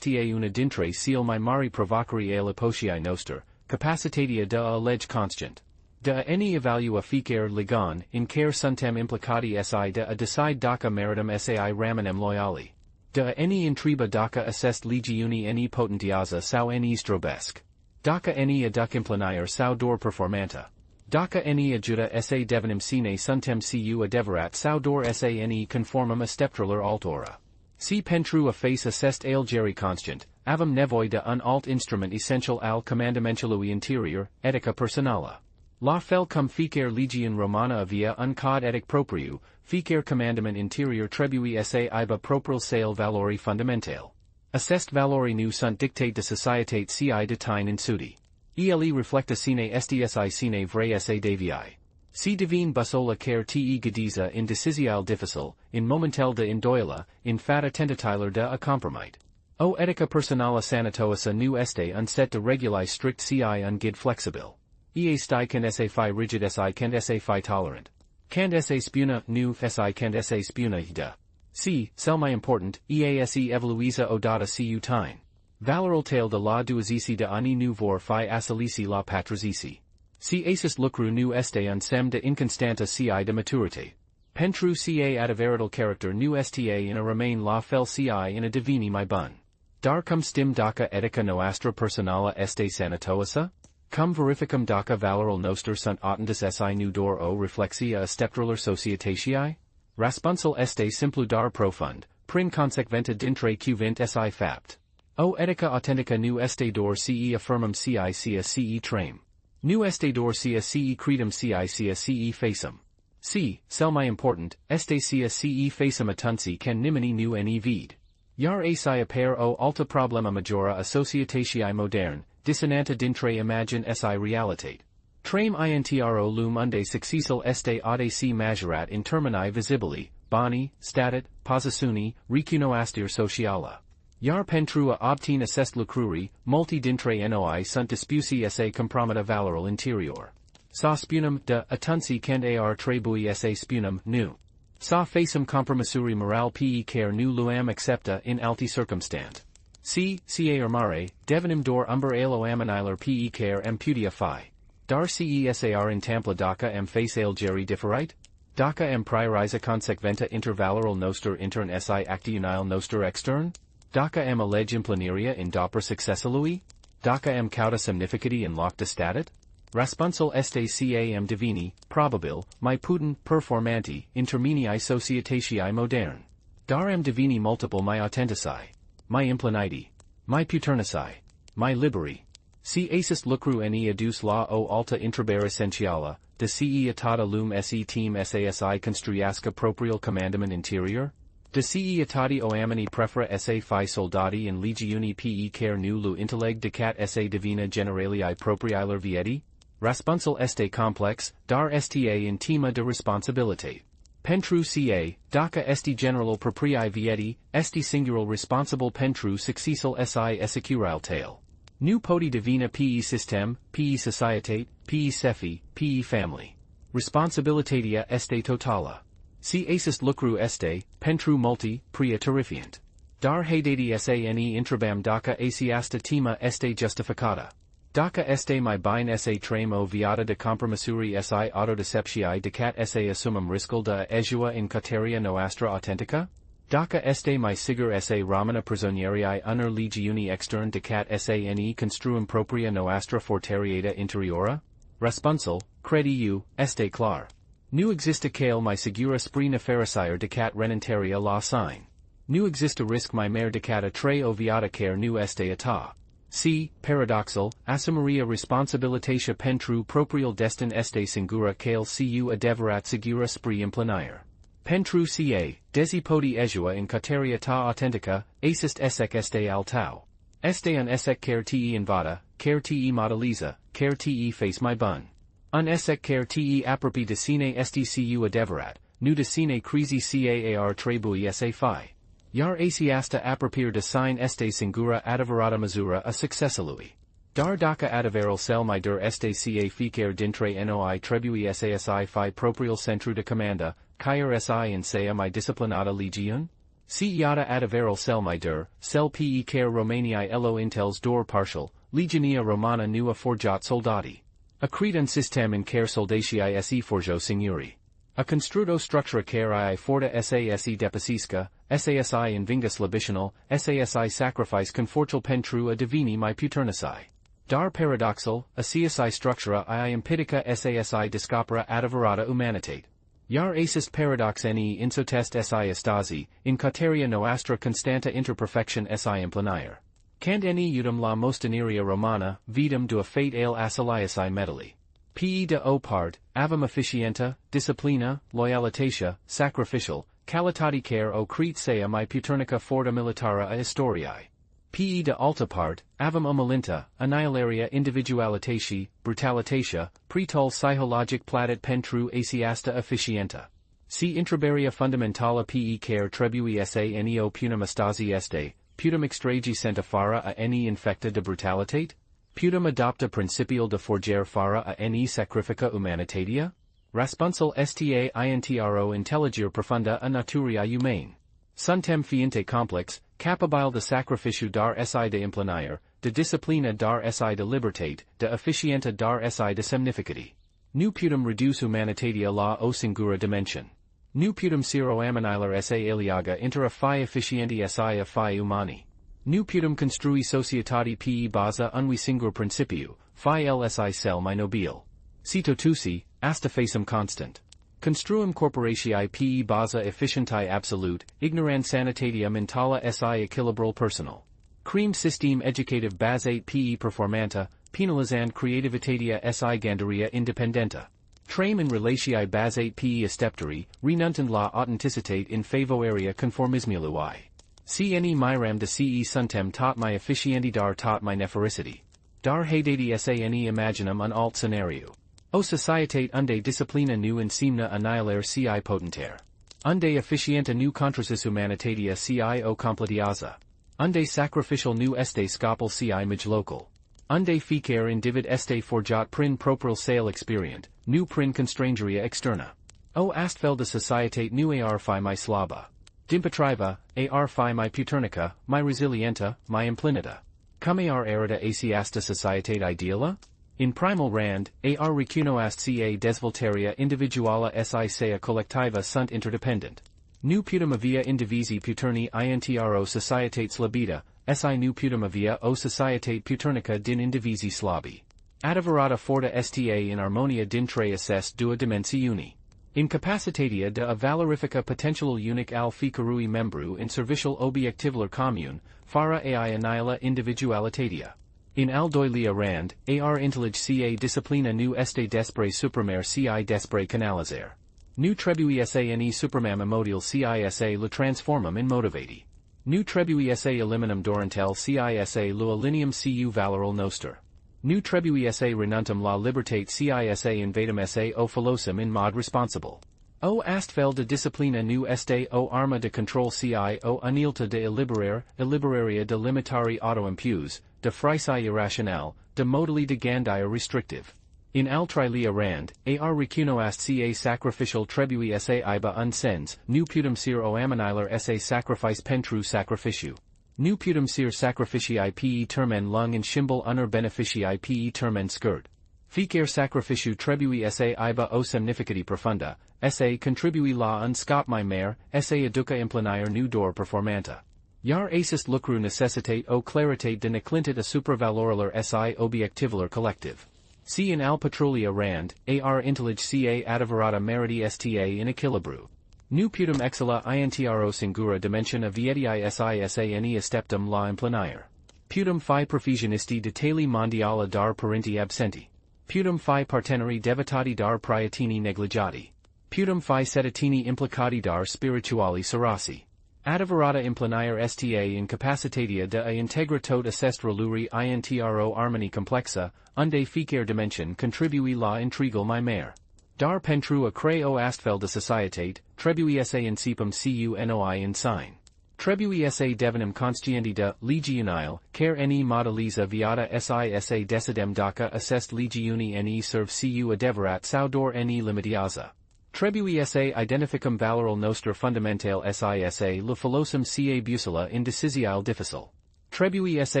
una dintre cele mai mari provocări ale epociei nostru, capacitatea de a alege conscient. De a ne evalua fiecare legion in care suntem implicati si de a decide dacă meritum sai rămânem loiali. De a ne întreba dacă acest legiuni ne potentează sau ne zdrobesc. Dacă ne aduc implinire sau dor performanta. Dacă ne ajuda sa devenim sine suntem cu adevărat sau dor sa ne conformăm asteptorilor altora. Si pentru a face acest algeri conscient, avem nevoie de un alt instrument essential al comandamentului interior, etica personală. La fel cum fiecare legion romana avea un cod etic propriu, fiecare commandament interior trebui esse iba propriul sale valori fundamentale. Assest valori nu sunt dictate de societate ci de tine insudi. Ele reflecta sine stsi sine vrei esse devii. Si divine busola care te gadiza in decisial difficile, in momentel de indoila, in fata tentatiler de a compromite. O etica personala sanatoasa nu este unset de reguli strict ci ungid flexibil. Ea sti can esse fi rigid si can esse fi tolerant. Cand esse spuna nu si cand esse spuna de. C. Sel my important, ease evoluisa odata cu tine. Valoral tale de la duazisi de ani nu vor fi asalisi la patrazisi. Si asis lucru nu este un sem de inconstanta ci de maturite. Pentru ca adevărul character nu sta in a remain la fel ci in a divini my bun. Dar cum stim daca etica noastra personala este sanatoasa? Cum verificum daca valoral noster sunt autendus si nu dor o reflexia asteptraler societatii? Rasponsul este simplu dar profund, prin consequenta dintre cuvint si fapt. O etica authentica nu este dor ce affirmum ci sia ce trem. Nu este dor sia ce credum ci sia ce facem. C. Sel my important, este sia ce facem atunci can nimini nu ne vid. Iar asi apare o alta problema majora associatatii modern, dissonanta dintre imagine si realitate. Trem intro lum unde succesil este ade si majorat in termini visibili, boni, statit, positioni, recunoastir sociala. Iar pentru obtin assest lucruri, multi dintre noi sunt dispusi esse compromita valoral interior. Sa spunum de atunci cand ar trebui esse spunum nu. Sa facem compromisuri moral pe care nu luam accepta in alti circumstant. C. Ca armare, devenim dor umber alo amanilar pe care amputia fi. Dar cesar in tampla daca am face algeri differite? Daca am prioriza consequenta intervaloral noster intern si actionile noster extern? Daca am allege implaneria in dopra successilui? Daca am cauda significati in locta statit? Rasponsul este cam divini, probabil, my putin performanti, interminii societatii modern. Dar am divini multiple my autentici, my implaniti, my puternici, my liberi. Si asis lucru ne adus la o alta intrabere essentiala, de ce atata lum se team sasi construiasca proprial commandament interior? De ce atati o amini prefera esse fi soldati in legiuni pe care nu lu intelleg decat esse divina generalii propriiler vieti? Rasponsul este complex, dar sta in tema de responsabilitate. Pentru ca, daca esti general proprii vieti, esti singural responsible pentru succesil si essecurile tale. Nu podi divina pe system, pe societate, pe sefi, pe family. Responsabilitatea este totala. Si asis lucru este, pentru multi, pria terrifiant. Dar haedati sane intrabam daca asiasta tema este justificata. Daca este my bine esse tremo viata de compromisuri si autodeceptii decat esse assumum riscal de ejua in căteria noastra authentica? Daca este my sigur esse Romana prisonierii unor legiuni extern decat sane construum propria noastra forteriata interiora? Rasponsul, crediu, este clar. Nu exista cale my segura spri nefericier decat renuntaria la sign. Nu exista risc my mare decata tre o viata care nu este ata. C. Paradoxal, assumeria responsabilitatia pentru proprial destin este singura cale cu adeverat segura spri implanire. Pentru ca, desi podi ejua in căteria ta authentica, assist essec este al tau. Este un essec care te invada, care te modeliza, care te face my bun. Un essec care te apropi de sine esti cu adeverat, nu de sine crisi caar trebui esse fi. Iar asiasta apropir de sine este singura adeverata misura a successilui. Dar daca adevărul cel mai dur este ca fiecare dintre noi trebui sasi fi propriul centru de comanda, caer si in sea mai disciplinata legiun? Si iata adevărul cel mai dur, cel pe care Romaniei elo intels dor partial, legionia Romana nu a forjat soldati. A cred un system in care soldatii se forjo signori. A construdo structura care forta sasi depacisca, sasi invingus labitional, sasi sacrifice confortul pentru a divini mai puternici. Dar paradoxal, a CSI structura impidica sasi discopera adevărata humanitate. Iar asis paradox ne insotest si estasi, in căteria noastra constanta interperfection si implanire. Cand ne udum la mostaneria Romana, vidum dua fate ale asaliasi medali. Pe de o part, avem efficienta, disciplina, loyalitatea, sacrificial, calitate care o crete sea mai puternica forta militara a historiei. Pe de alta part, avem omalinta, annihilaria individualitatea, brutalitatea, pretol psychologic platit pentru asiasta efficienta. Si intraberia fundamentala pe care trebui sa neo putem astasi este, putem extragi senta fara a ne infecta de brutalitate? Putem adopta principial de forger fara a ne sacrifica humanitatea? Responsal sta intro intelligere profunda a naturia humane. Suntem fiente complex, capabile de sacrificiu dar si de implanire, de disciplina dar si de libertate, de efficienta dar si de semnificati. Nu putem reduce humanitatea la o singura dimension. Nu putem siro amanilar sa aliaga inter a fi efficienti si a fi umani. Nu putem construi societati pe baza unui singur principiu, fi lsi cel mai nobil. Cito tusi, asta facem constant. Construum corporatiae pe baza efficientai absolute, ignorant sanitatea mentala si equilibral personal. Cream system educative basate pe performanta, penalizand creativitatea si gandaria independenta. Trame in relatiae basate pe asteptari, renuntant la autenticitate in favoarea conformismului. Cne miram de ce suntem tot my efficienti dar tot my nefericity. Dar haedati sane imaginum un alt scenario. O societate unde disciplina nu insimna annihilare ci potenter. Unde efficienta nu contrasis humanitatea ci o completiaza. Unde sacrificial nu este scopul ci local. Unde fiecare individ este forjat prin propriul sale experient, nu prin constrangeria externa. O astfel de societate nu ar fi mai slaba. Dimpetriva, ar fi mai puternica, mai resilienta, mai implinita. Cum ar erita asiasta societate ideala? In primal rand, ar recunoast ca desvoltaria individuala si sea collectiva sunt interdependent. Nu putem avia indivisi puterni intro societates labida, si nu putem avia o societate puternica din indivisi slabi. Adevărata forta sta in harmonia dintre assest dua dimensiuni. Incapacitatea de a valorifica potentialul unic al fiecărui membru in serviciul obiectivelor commune, fără a annihila individualitatea. In al doilea rand, ar intellige ca disciplina nu este despre supramer ci despre canalizare. Nu trebui sa ne supramam emotil cisa le transformam in motivati. Nu trebui sa eliminum dorentel cisa lu alineum cu valorul noster. Nu trebui sa renuntum la libertate cisa invadum sa o filosum in mod responsible. O astfel de disciplina nu este o arma de control ci o anilta de illiberaria de limitari autoimpus, de frisi irrational, de modali de gandia restrictive. In al trilia rand, ar recunoast ca sacrificial trebui sa iba unsens, nu putem sir o amanilar sa sacrifice pentru sacrificiu. Nu putem sir sacrificii pe termen lung in shimbal unor beneficii pe termen skirt. Fiecare sacrificiu trebui sa iba o semnificati profunda, sa contribui la un scop mai mare, sa aduca implanire nu dor performanta. Iar acest lucru necessitate o claritate de neclintit asupra valorilor si obiectivelor collective. Si in al patrulia rand, ar intellige ca adevărata meriti sta in equilibru. Nu putem excella intro singura dimensiona vietii sisane asteptum la implanire. Putem fi profesionisti de tali mondiala dar parenti absenti. Putem fi parteneri devotati dar priatini negligiati. Putem fi sedatini implicati dar spirituali serasi. Adevărata implanire sta incapacitatea de a integra tot assest reluri intro armoni complexa, unde fiecare dimension contribui la intrigul mai mare. Dar pentru a crea o astfel de societate, trebui sa incipem cu noi in sign. Trebui sa devenim conscienti de legionile, care ne modaliza viata sa decidem daca assest legiuni ne serve cu adevărat sau dor ne limitiaza. Trebui sa identificum valorul nostru fundamental sisa le filosum ca busula in decisiile difficile. Trebui sa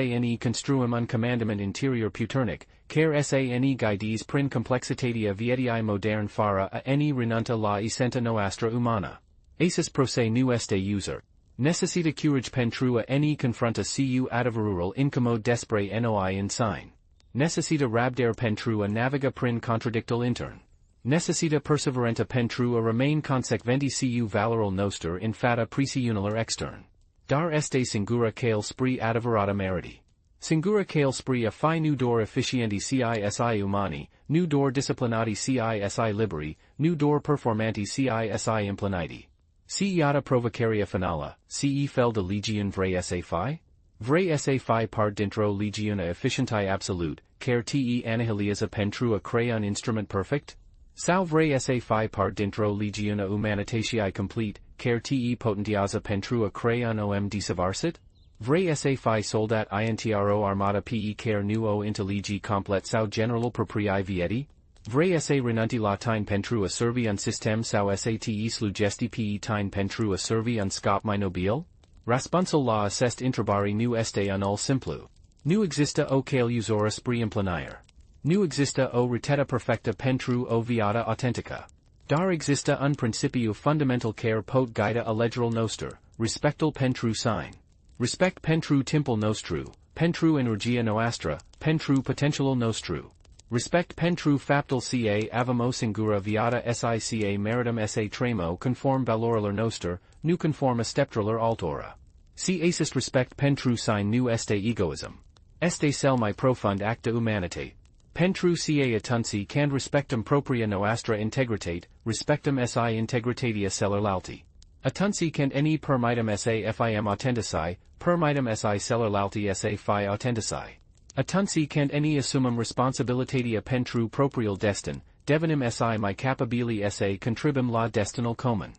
ne construum un commandament interior puternic, care sa ne guides prin complexitatea vietii modern fara a ne renunta la essenta noastra umana. Asis prose nu este user. Necessita curage pentru a ne confronta cu adevărul incomod despre noi in sign. Necessita rabdare pentru a naviga prin contradictul intern. Necessita perseverenta pentru a remain consecventi cu valorul noster in fata presiunilor extern. Dar este singura cale spre adevărata meriti. Singura kale spree a fi nu dor efficienti cisi umani, nu dor disciplinati cisi liberi, nu dor performanti cisi implaniti. Ciata provocaria finala, ce fel de legion vray sa fi? Vray sa fi part dintro legiuna efficienti absolute, care te annihilias pentru a crayon instrument perfect? Sau vray sa fi part dintro legiuna humanitatii complete, care te potentiaza pentru a crayon om disavarsit? Vray sa fi soldat intro armata pe care nu o intelligi complet sau general proprii vieti? Vray sa renunti latine pentru a servi un system sau sate slugesti pe tine pentru a servi un scop mai nobil? Raspunsul la acest intrabari nu este unul simplu. Nu exista o cale usora spre implanire. Nu exista o reteta perfecta pentru o viata autentica. Dar exista un principiu fundamental care pot guida alegeral noster, respectul pentru sign. Respect pentru timpul nostru, pentru energia noastră, pentru potentialul nostru. Respect pentru faptul ca avemo singura viata sica meritum sa tremo conform valorilor noster, nu conform asteptrelor altora. Si acest respect pentru sign nu este egoism. Este cel mai profund acta humanitate. Pentru ca atunci cand respectum propria noastra integritate, respectum si integritatea cellerlalti. Atunci cand eni permitum sa fim autentici, permitum si cellerlalti sa fi autentici. Atunci cand eni assumum responsabilitatea pentru propriul destin, devenim si mai capabili sa contribum la destinal comun.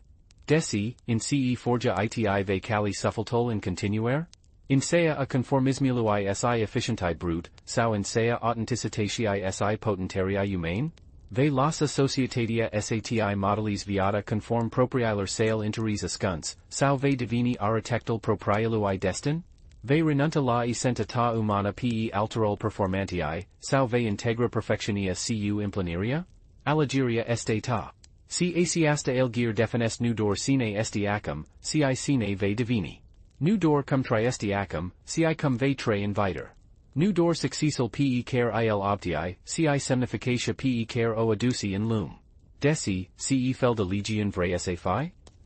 Desi, in ce forja iti ve cali suffaltol in continuare? In sea a conformismului si efficienti brute, sau in sea authenticitatii si potentarii humane? Ve las associatatia sati modelis viata conform propriilor sale interis ascunts, sau ve divini architectal propriilui destin? Ve renunta la essentita humana pe alterol performantii, sau ve integra perfectionia cu implaniria? Allegeria este ta. Si asiasta elgir definest nu dor sine esti acum, si sine ve divini. Nu dor cum triesti acum, si cum ve tre inviter. Nu dor succesul pe care il optii, si semnificatia pe care o aduci in lume. Desi, ce fel de legion vray sa fi?